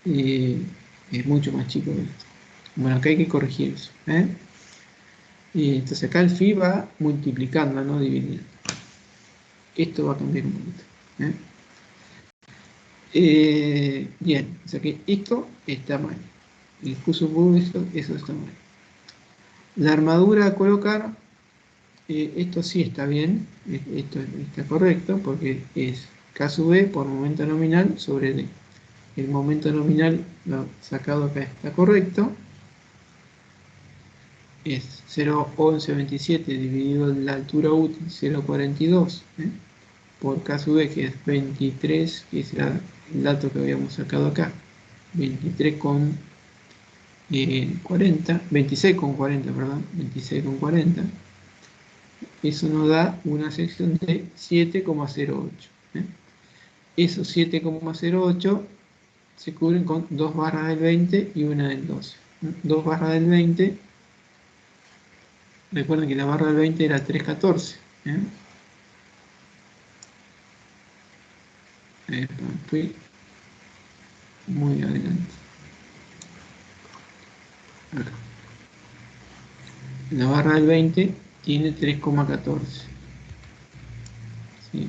es mucho más chico que esto. Bueno, acá hay que corregir eso. Entonces acá el phi va multiplicando, no dividiendo. Esto va a cambiar un poquito. Bien, o sea que esto está mal. El Q sub eso está mal. La armadura a colocar, esto sí está bien, esto está correcto, porque es K sub B por momento nominal sobre D. El momento nominal lo sacado acá está correcto. Es 0,1127 dividido en la altura útil 0,42 por K sub B, que es 23, que es el dato que habíamos sacado acá. 23,0 40, 26,40, perdón, 26,40. Eso nos da una sección de 7,08. Esos 7,08 se cubren con dos barras del 20 y una del 12. Dos barras del 20, recuerden que la barra del 20 era 3,14. Fui muy adelante. La barra del 20 tiene 3,14. ¿Sí?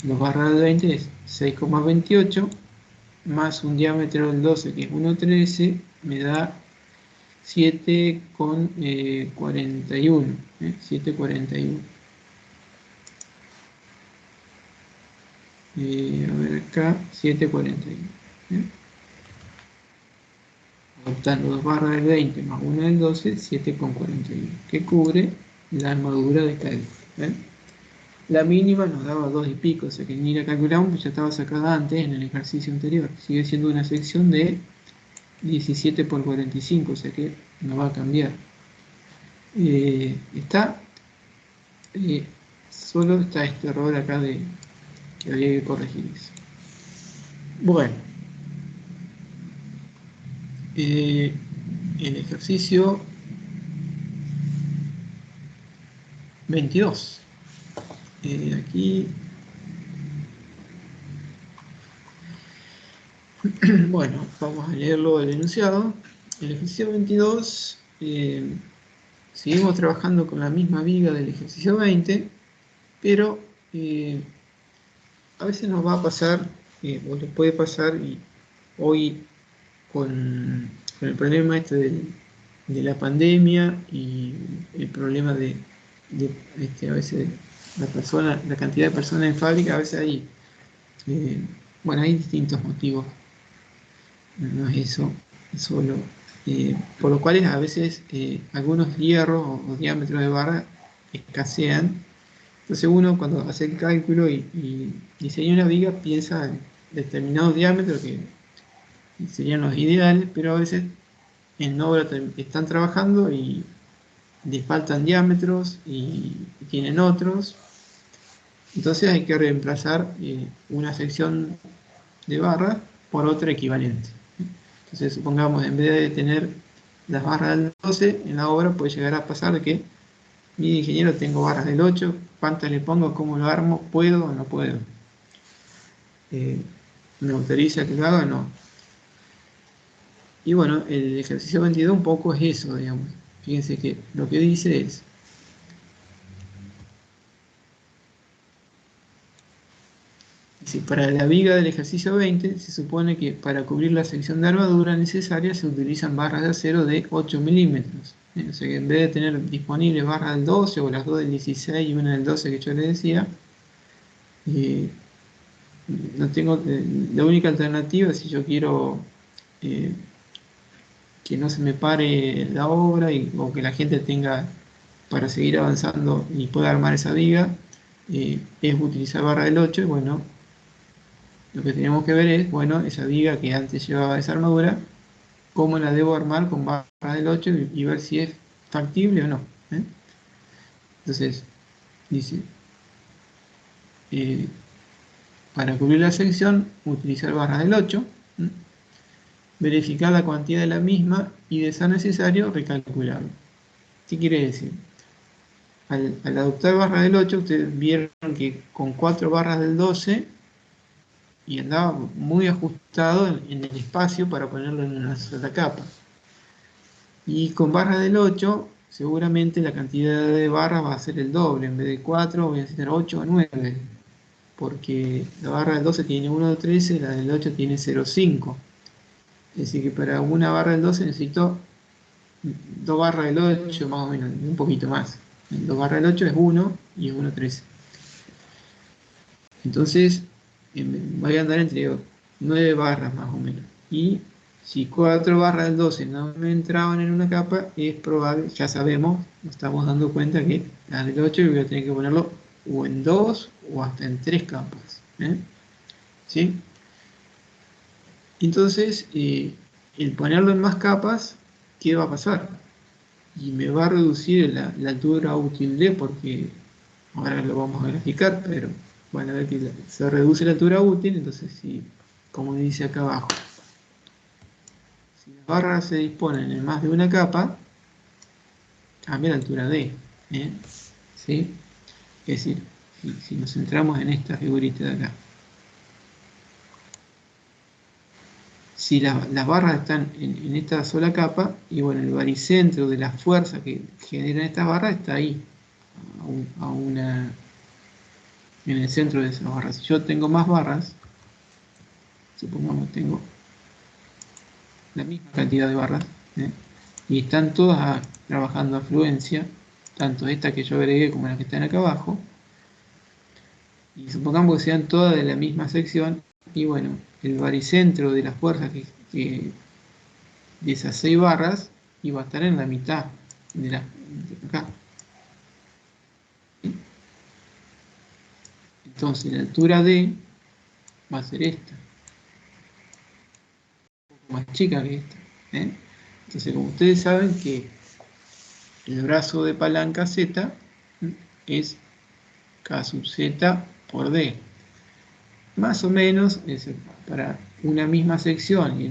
La barra del 20 es 6,28 más un diámetro del 12 que es 1,13, me da 7,41. 7,41. A ver acá, 7,41. Adoptando dos barras del 20 más una del 12, 7,41, que cubre la armadura de esta élite. La mínima nos daba 2 y pico, o sea que ni la calculamos, pues ya estaba sacada antes en el ejercicio anterior. Sigue siendo una sección de 17 por 45, o sea que no va a cambiar. Solo está este error acá de que había que corregir eso. Bueno, el ejercicio 22. Aquí, bueno, vamos a leerlo el enunciado. El ejercicio 22, seguimos trabajando con la misma viga del ejercicio 20, pero a veces nos va a pasar, o les puede pasar, y hoy con el problema este de la pandemia y el problema de a veces la cantidad de personas en fábrica, a veces hay, bueno, hay distintos motivos, no es eso solo, por lo cual a veces algunos hierros o diámetros de barra escasean. Entonces uno cuando hace el cálculo y diseña una viga piensa en determinados diámetros que serían los ideales, pero a veces en obra están trabajando y les faltan diámetros y tienen otros. Entonces hay que reemplazar una sección de barra por otra equivalente. Entonces supongamos, en vez de tener las barras del 12, en la obra puede llegar a pasar de que mi ingeniero tengo barras del 8, ¿cuántas le pongo? ¿Cómo lo armo? ¿Puedo o no puedo? ¿Me autoriza que lo haga o no? Y bueno, el ejercicio 22 un poco es eso, digamos. Fíjense que lo que dice es: si para la viga del ejercicio 20 se supone que para cubrir la sección de armadura necesaria se utilizan barras de acero de 8 milímetros. O sea que en vez de tener disponibles barras del 12 o las dos del 16 y una del 12 que yo les decía, no tengo, la única alternativa si yo quiero que no se me pare la obra o que la gente tenga para seguir avanzando y pueda armar esa viga, es utilizar barra del 8. Y bueno, lo que tenemos que ver es, bueno, esa viga que antes llevaba esa armadura, cómo la debo armar con barra del 8 y ver si es factible o no. Entonces, dice, para cubrir la sección, utilizar barras del 8, verificar la cuantía de la misma y, de ser necesario, recalcularlo. ¿Qué quiere decir? Al adoptar barra del 8, ustedes vieron que con 4 barras del 12 y andaba muy ajustado en el espacio para ponerlo en una sola capa. Y con barra del 8, seguramente la cantidad de barras va a ser el doble. En vez de 4 voy a necesitar 8 o 9, porque la barra del 12 tiene 1,13, la del 8 tiene 0,5. Es decir, que para una barra del 12 necesito 2 barras del 8, más o menos, un poquito más. 2 barras del 8 es 1 y es 1,13. Entonces, voy a andar entre 9 barras más o menos. Y si 4 barras del 12 no me entraban en una capa, es probable, ya sabemos, nos estamos dando cuenta que la del 8 voy a tener que ponerlo o en 2 o hasta en 3 capas. Entonces, el ponerlo en más capas ¿qué va a pasar? Y me va a reducir la altura útil D, porque ahora lo vamos a graficar, pero van a ver que se reduce la altura útil. Entonces, si, como dice acá abajo, si las barras se disponen en más de una capa, cambia la altura D. ¿Sí? Es decir, si nos centramos en esta figurita de acá, si las barras están en esta sola capa, y bueno, el baricentro de la fuerza que generan estas barras está ahí, en el centro de esas barras. Si yo tengo más barras, supongamos tengo la misma cantidad de barras, y están todas trabajando a fluencia, tanto esta que yo agregué como las que están acá abajo, y supongamos que sean todas de la misma sección, y bueno, el baricentro de las fuerzas de esas 6 barras iba a estar en la mitad de acá. Entonces la altura D va a ser esta, un poco más chica que esta. Entonces, como ustedes saben que el brazo de palanca Z es K sub Z por D. Más o menos, para una misma sección y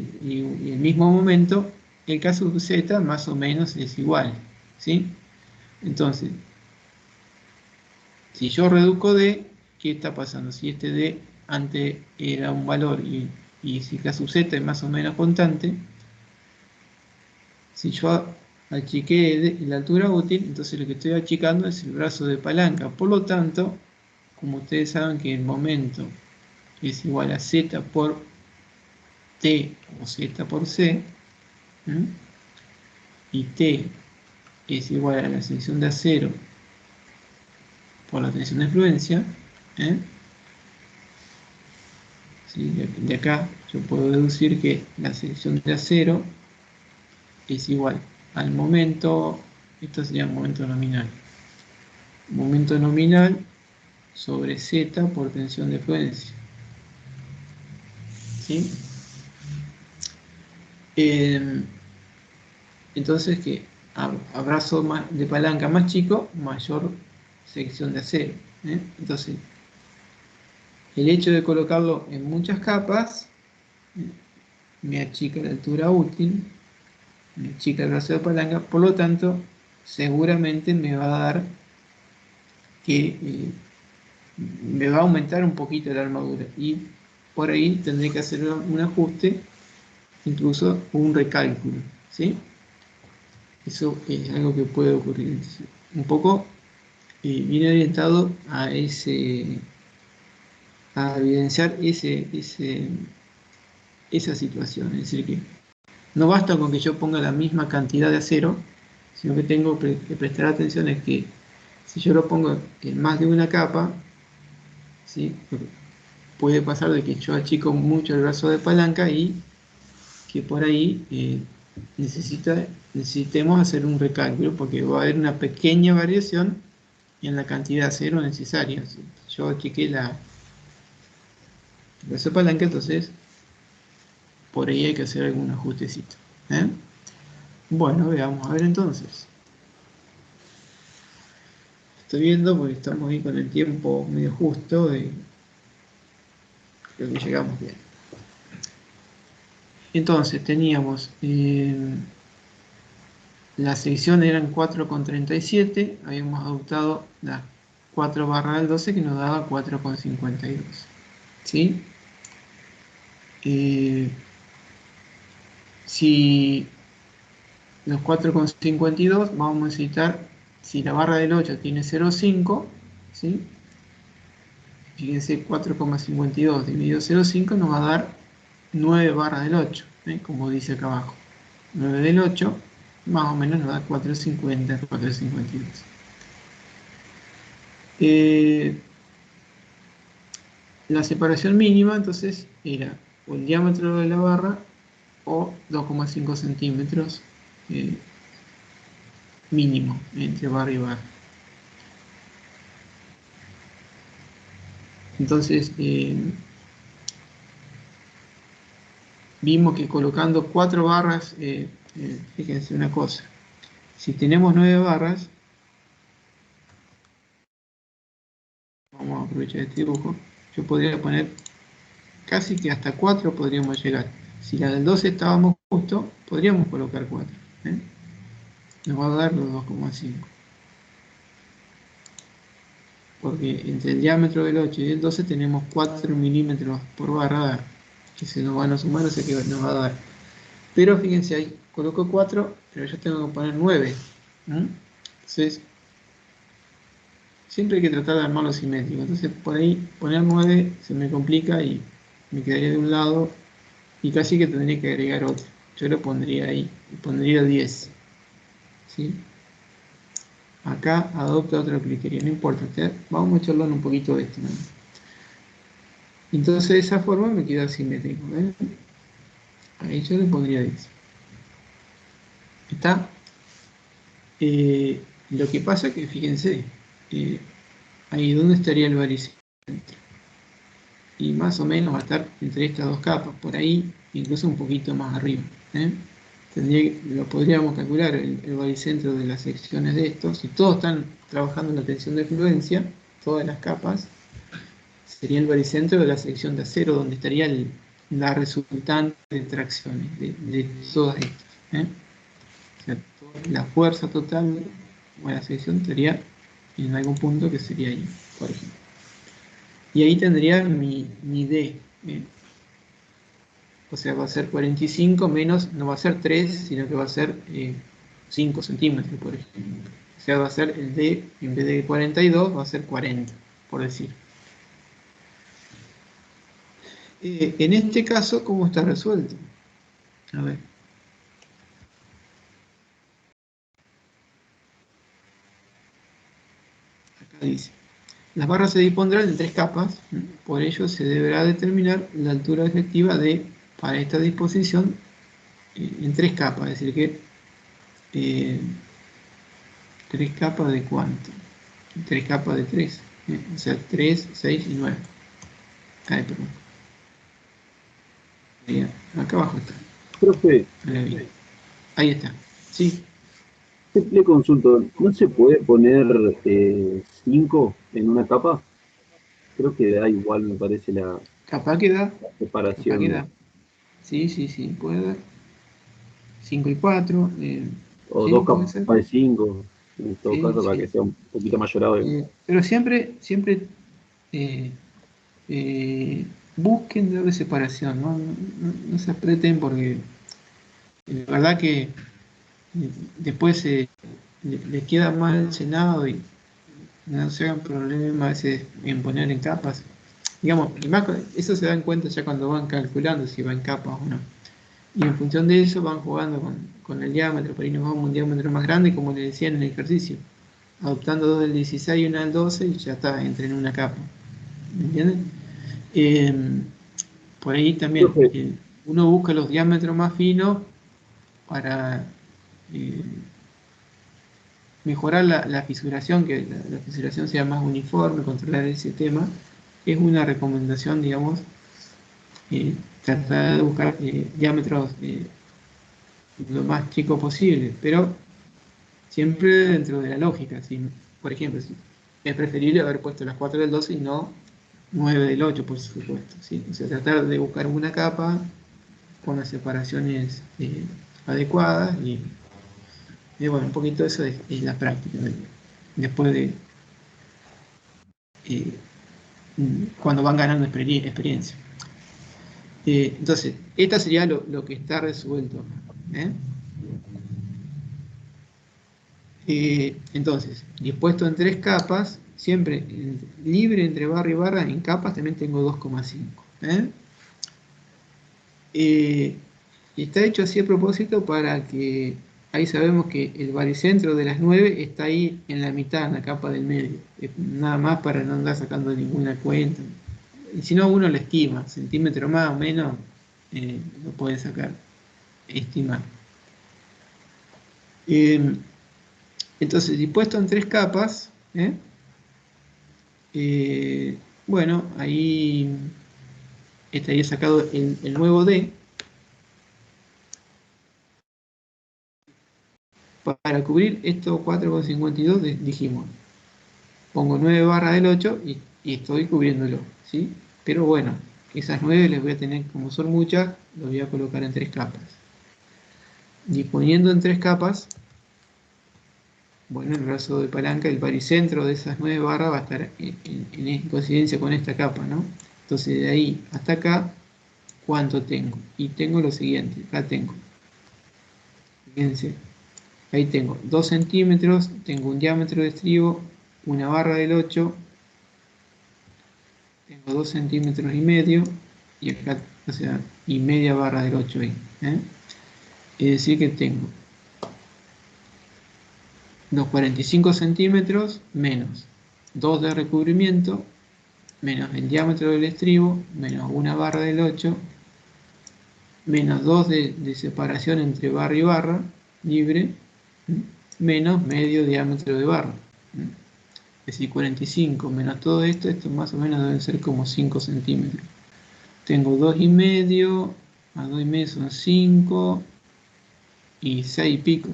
el mismo momento, el K sub Z más o menos es igual. ¿Sí? Entonces, si yo reduzco D, ¿qué está pasando? Si este D antes era un valor y si K sub Z es más o menos constante, si yo achiqué la altura útil, entonces lo que estoy achicando es el brazo de palanca. Por lo tanto, como ustedes saben que el momento es igual a Z por T o Z por C, y T es igual a la sección de acero por la tensión de fluencia, ¿sí? De acá yo puedo deducir que la sección de acero es igual al momento, esto sería momento nominal sobre Z por tensión de fluencia. ¿Sí? Entonces, que a brazo de palanca más chico, mayor sección de acero. Entonces, el hecho de colocarlo en muchas capas me achica la altura útil, me achica el brazo de palanca, por lo tanto, seguramente me va a dar que me va a aumentar un poquito la armadura, y por ahí tendré que hacer un ajuste, incluso un recálculo. ¿Sí? Eso es algo que puede ocurrir. Entonces, un poco viene orientado a evidenciar esa situación. Es decir, que no basta con que yo ponga la misma cantidad de acero, sino que tengo que prestar atención a que si yo lo pongo en más de una capa, ¿sí? Puede pasar de que yo achico mucho el brazo de palanca y que por ahí necesitemos hacer un recálculo, porque va a haber una pequeña variación en la cantidad de acero necesaria. Si yo achiqué el brazo de palanca, entonces por ahí hay que hacer algún ajustecito. Bueno, veamos a ver entonces. Estoy viendo porque estamos ahí con el tiempo medio justo y creo que llegamos bien. Entonces teníamos la sección eran 4,37, habíamos adoptado las 4 barra del 12 que nos daba 4,52. ¿Sí? Si los 4,52 vamos a necesitar, si la barra del 8 tiene 0,5, ¿sí? Fíjense, 4,52 dividido 0,5 nos va a dar 9 barras del 8, como dice acá abajo. 9 del 8 más o menos nos da 4,50, 4,52. La separación mínima entonces era o el diámetro de la barra o 2,5 centímetros mínimo entre barra y barra. Entonces vimos que colocando 4 barras fíjense una cosa. Si tenemos 9 barras, vamos a aprovechar este dibujo, yo podría poner casi que hasta 4 podríamos llegar. Si la del 12 estábamos justo, podríamos colocar 4. Nos va a dar los 2,5. Porque entre el diámetro del 8 y el 12 tenemos 4 milímetros por barra que se nos van a sumar, o sea que nos va a dar. Pero fíjense, ahí coloco 4, pero yo tengo que poner 9. Entonces, siempre hay que tratar de armarlo simétrico. Entonces, por ahí poner 9 se me complica y me quedaría de un lado y casi que tendría que agregar otro. Yo lo pondría ahí, y pondría 10. ¿Sí? Acá adopta otro criterio, no importa, vamos a charlar un poquito de esto, ¿no? Entonces de esa forma me queda simétrico. Ahí yo le pondría 10. ¿Está? Lo que pasa que, fíjense, ahí donde estaría el varicentro. Y más o menos va a estar entre estas dos capas, por ahí, incluso un poquito más arriba. Lo podríamos calcular el varicentro de las secciones de estos. Si todos están trabajando en la tensión de fluencia, todas las capas, sería el baricentro de la sección de acero, donde estaría la resultante de tracciones de todas estas. O sea, la fuerza total de la sección estaría en algún punto que sería ahí, por ejemplo. Y ahí tendría mi D. O sea, va a ser 45 menos, no va a ser 3, sino que va a ser 5 centímetros, por ejemplo. O sea, va a ser el D, en vez de 42, va a ser 40, por decir. En este caso, ¿cómo está resuelto? A ver. Acá dice. Las barras se dispondrán en 3 capas, por ello se deberá determinar la altura efectiva para esta disposición en 3 capas, es decir que 3 capas de cuánto, 3 capas de 3, o sea 3, 6 y 9. Ay, perdón. Ahí, acá abajo está. Profe, Ahí está. Sí. le consulto, ¿no se puede poner 5 en una capa? Creo que da igual, me parece, la Capaz que da. Capaz que separación. da. Sí, sí, sí. Puede dar. 5 y 4. O Sí, dos puede capas ser. de 5, en todo Sí, caso, para que sí. sea un poquito mayorado. Pero siempre eh, busquen doble separación, no se aprieten porque la verdad que después le queda mal llenado y no se hagan problemas a veces en poner en capas. Digamos, y más, eso se dan cuenta ya cuando van calculando si va en capas o no. Y en función de eso van jugando con el diámetro, por ahí nos vamos a un diámetro más grande, como le decía en el ejercicio, adoptando dos del 16 y una del 12 y ya está, entra en una capa. ¿Me entienden? Por ahí también Profe, uno busca los diámetros más finos para eh, mejorar la fisuración, que la fisuración sea más uniforme, controlar ese tema. Es una recomendación, digamos, tratar de buscar diámetros lo más chicos posible, pero siempre dentro de la lógica. ¿Sí? Por ejemplo, es preferible haber puesto las 4 del 12 y no 9 del 8, por supuesto. ¿Sí? O sea, tratar de buscar una capa con las separaciones adecuadas y bueno, un poquito eso es la práctica. Después de eh, cuando van ganando experiencia. Entonces, esta sería lo que está resuelto. ¿eh? Entonces, dispuesto en 3 capas, siempre libre entre barra y barra, en capas también tengo 2,5. Y está hecho así a propósito para que ahí sabemos que el baricentro de las 9 está ahí en la mitad, en la capa del medio. Nada más para no andar sacando ninguna cuenta. Y si no, uno lo estima, centímetro más o menos, lo puede sacar, estimar. Entonces, dispuesto en 3 capas, bueno, ahí estaría sacado el nuevo D, para cubrir estos 4,52 dijimos, pongo 9 barras del 8 y estoy cubriéndolo, ¿sí? Pero bueno, esas 9 les voy a tener, como son muchas, las voy a colocar en 3 capas. Disponiendo en 3 capas, bueno, el brazo de palanca, el baricentro de esas 9 barras va a estar en coincidencia con esta capa, ¿no? Entonces de ahí hasta acá, ¿cuánto tengo? Y tengo lo siguiente, acá tengo, fíjense, ahí tengo 2 centímetros, tengo un diámetro de estribo, una barra del 8, tengo 2 centímetros y medio, y acá, o sea, y media barra del 8 ahí, ¿eh? Es decir que tengo los 45 centímetros menos 2 de recubrimiento, menos el diámetro del estribo, menos una barra del 8, menos 2 de separación entre barra y barra, libre, menos medio diámetro de barra. Es decir, 45 menos todo esto, esto más o menos deben ser como 5 centímetros. Tengo 2,5, más 2,5 son 5, y 6 y pico.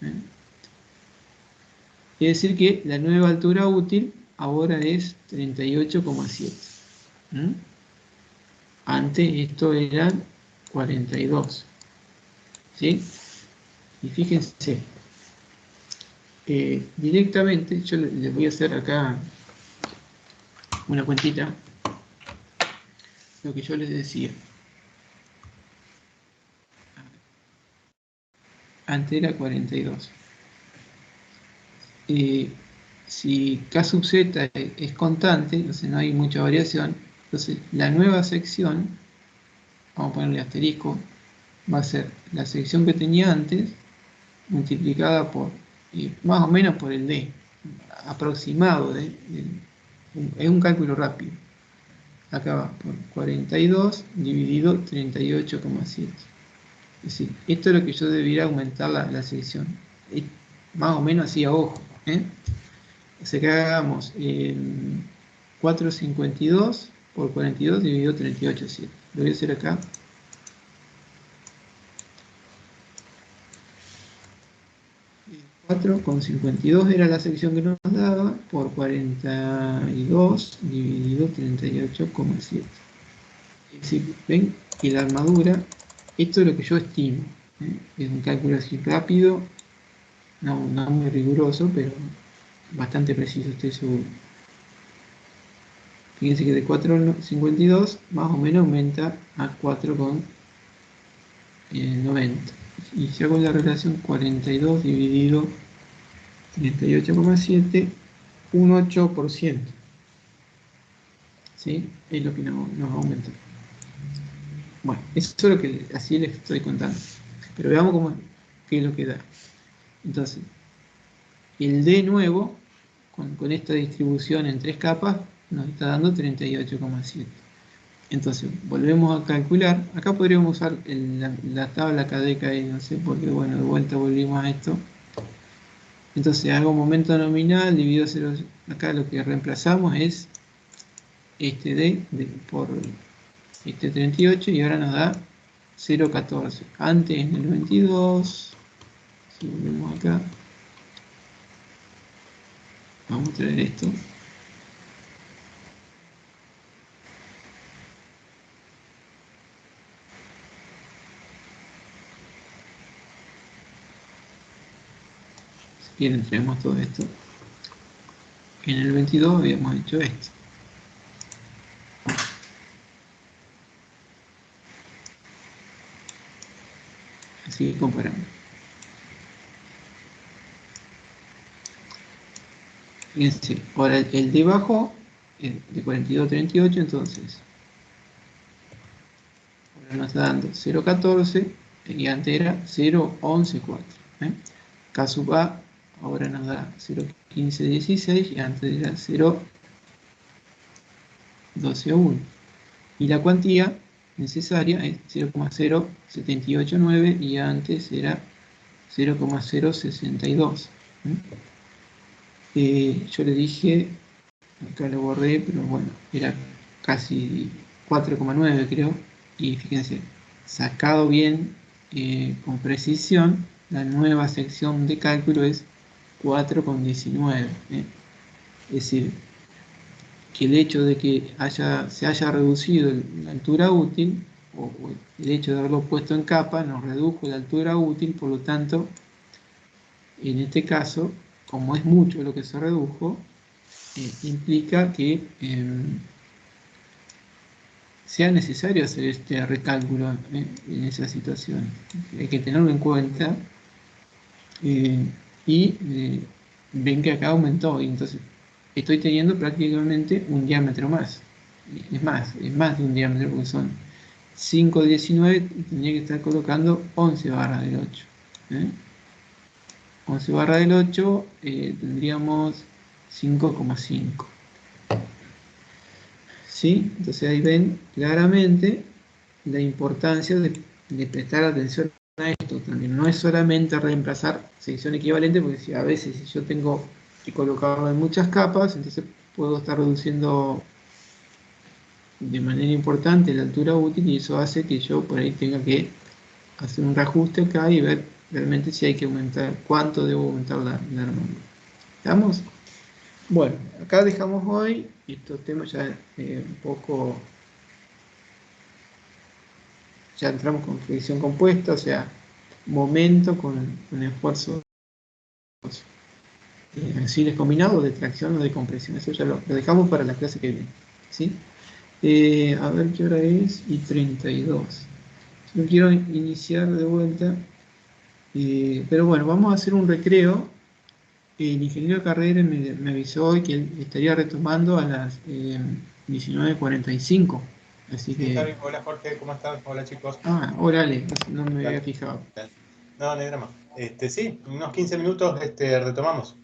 ¿Eh? Es decir que la nueva altura útil ahora es 38,7. Antes esto eran 42. ¿Sí? Y fíjense, directamente yo les voy a hacer acá una cuentita, lo que yo les decía. Antes era 42. Si K sub z es constante, entonces no hay mucha variación, entonces la nueva sección, vamos a ponerle asterisco, va a ser la sección que tenía antes multiplicada por, más o menos por el D, aproximado, es un cálculo rápido. Acá va por 42 dividido 38,7. Es decir, esto es lo que yo debería aumentar la sección. Más o menos así a ojo. O sea que hagamos 4,52 por 42 dividido 38,7. Lo voy a hacer acá. 4,52 era la sección que nos daba por 42 dividido 38,7. Es decir, ven que la armadura, esto es lo que yo estimo. Es un cálculo así rápido, no muy riguroso, pero bastante preciso, estoy seguro. Fíjense que de 4,52 más o menos aumenta a 4,90. Y si hago la relación 42 dividido 38,7, un 8%. ¿Sí? Es lo que nos aumenta. Bueno, eso es lo que así les estoy contando. Pero veamos qué es lo que da. Entonces, el D nuevo, con esta distribución en 3 capas, nos está dando 38,7. Entonces, volvemos a calcular. Acá podríamos usar la tabla KDKI, no sé, porque bueno, de vuelta volvimos a esto. Entonces, hago momento nominal, dividido 0. Acá lo que reemplazamos es este D por este 38 y ahora nos da 0,14. Antes en el 22, si volvemos acá, vamos a traer esto. Si quieren, traemos todo esto. En el 22 habíamos hecho esto. Así que comparamos. Fíjense, ahora el de abajo, de 42 a 38, entonces ahora nos está dando 0,14 y antes era 0,11,4. K sub A ahora nos da 0,1516 y antes era 0,12,1. Y la cuantía necesaria es 0,0789 y antes era 0,062. Yo le dije, acá lo borré, pero bueno, era casi 4,9 creo, y fíjense, sacado bien con precisión, la nueva sección de cálculo es 4,19. Es decir, que el hecho de que se haya reducido la altura útil, o el hecho de haberlo puesto en capa, nos redujo la altura útil, por lo tanto, en este caso, como es mucho lo que se redujo, implica que sea necesario hacer este recálculo en esa situación. Hay que tenerlo en cuenta y ven que acá aumentó y entonces estoy teniendo prácticamente un diámetro más. Es más de un diámetro porque son 5,19 y tendría que estar colocando 11 barras del 8. 11 barras del 8 tendríamos 5,5. ¿Sí? Entonces ahí ven claramente la importancia de prestar atención a esto también. No es solamente reemplazar sección equivalente, porque si a veces si yo tengo que colocarlo en muchas capas, entonces puedo estar reduciendo de manera importante la altura útil y eso hace que yo por ahí tenga que hacer un reajuste acá y ver realmente si hay que aumentar, cuánto debo aumentar la armadura. ¿Estamos? Bueno, acá dejamos hoy y estos temas ya un poco, ya entramos con fricción compuesta, o sea, momento con esfuerzo auxilios combinados de tracción o de compresión. Eso ya lo dejamos para la clase que viene. ¿Sí? A ver qué hora es y 32. Yo quiero iniciar de vuelta, pero bueno, vamos a hacer un recreo. El ingeniero Carrera me avisó hoy que él estaría retomando a las 19:45. Así Sí, que. Javi, hola Jorge, ¿cómo estás? Hola chicos. Ah, órale, no me había Dale. fijado. No, no hay drama. Sí, en unos 15 minutos retomamos.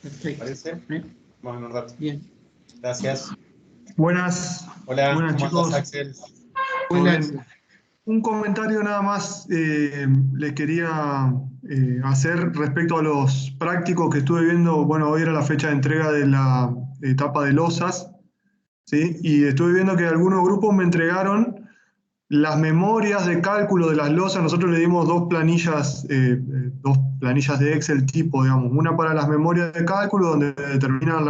¿Te Perfecto. parece? ¿Eh? Vamos en un rato. Bien. Gracias. Buenas, Hola, buenas ¿cómo andas, chicos, Axel? ¿todo Hola, bien? Un comentario nada más le quería hacer respecto a los prácticos que estuve viendo. Bueno, hoy era la fecha de entrega de la etapa de losas, ¿sí? Y estuve viendo que algunos grupos me entregaron las memorias de cálculo de las losas. Nosotros le dimos dos planillas de Excel tipo, digamos, una para las memorias de cálculo donde determinan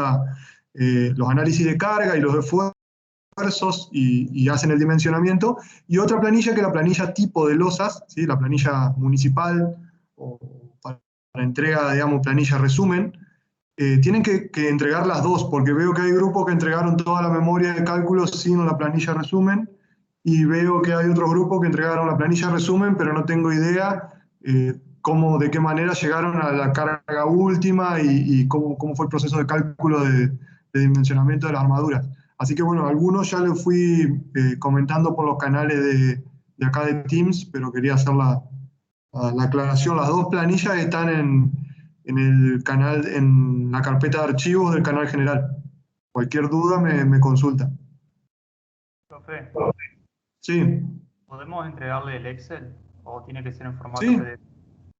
los análisis de carga y los esfuerzos y hacen el dimensionamiento, y otra planilla que es la planilla tipo de losas, ¿sí? La planilla municipal o para entrega, digamos, planilla resumen. Tienen que entregar las dos, porque veo que hay grupos que entregaron toda la memoria de cálculo sin la planilla resumen, y veo que hay otros grupos que entregaron la planilla resumen, pero no tengo idea de qué manera llegaron a la carga última y cómo fue el proceso de cálculo de dimensionamiento de las armaduras. Así que bueno, algunos ya lo fui comentando por los canales de acá de Teams, pero quería hacer la aclaración. Las dos planillas están en el canal, en la carpeta de archivos del canal general. Cualquier duda me consulta. Profe, Sí, ¿podemos entregarle el Excel o tiene que ser en formato sí. PDF?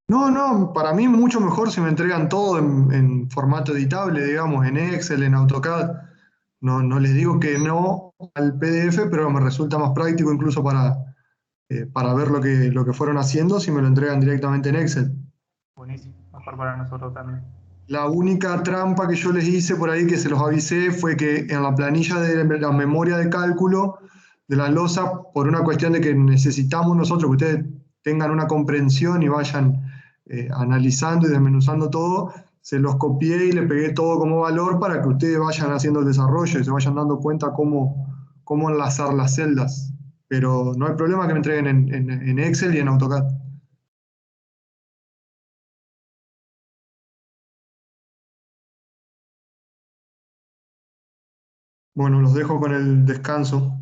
No, para mí mucho mejor si me entregan todo en formato editable, digamos, en Excel, en AutoCAD. No les digo que no al PDF, pero me resulta más práctico incluso para ver lo que fueron haciendo si me lo entregan directamente en Excel. Buenísimo, mejor para nosotros también. La única trampa que yo les hice por ahí, que se los avisé, fue que en la planilla de la memoria de cálculo de la losa, por una cuestión de que necesitamos nosotros que ustedes tengan una comprensión y vayan analizando y desmenuzando todo, se los copié y le pegué todo como valor para que ustedes vayan haciendo el desarrollo y se vayan dando cuenta cómo enlazar las celdas. Pero no hay problema que me entreguen en Excel y en AutoCAD. Bueno, los dejo con el descanso.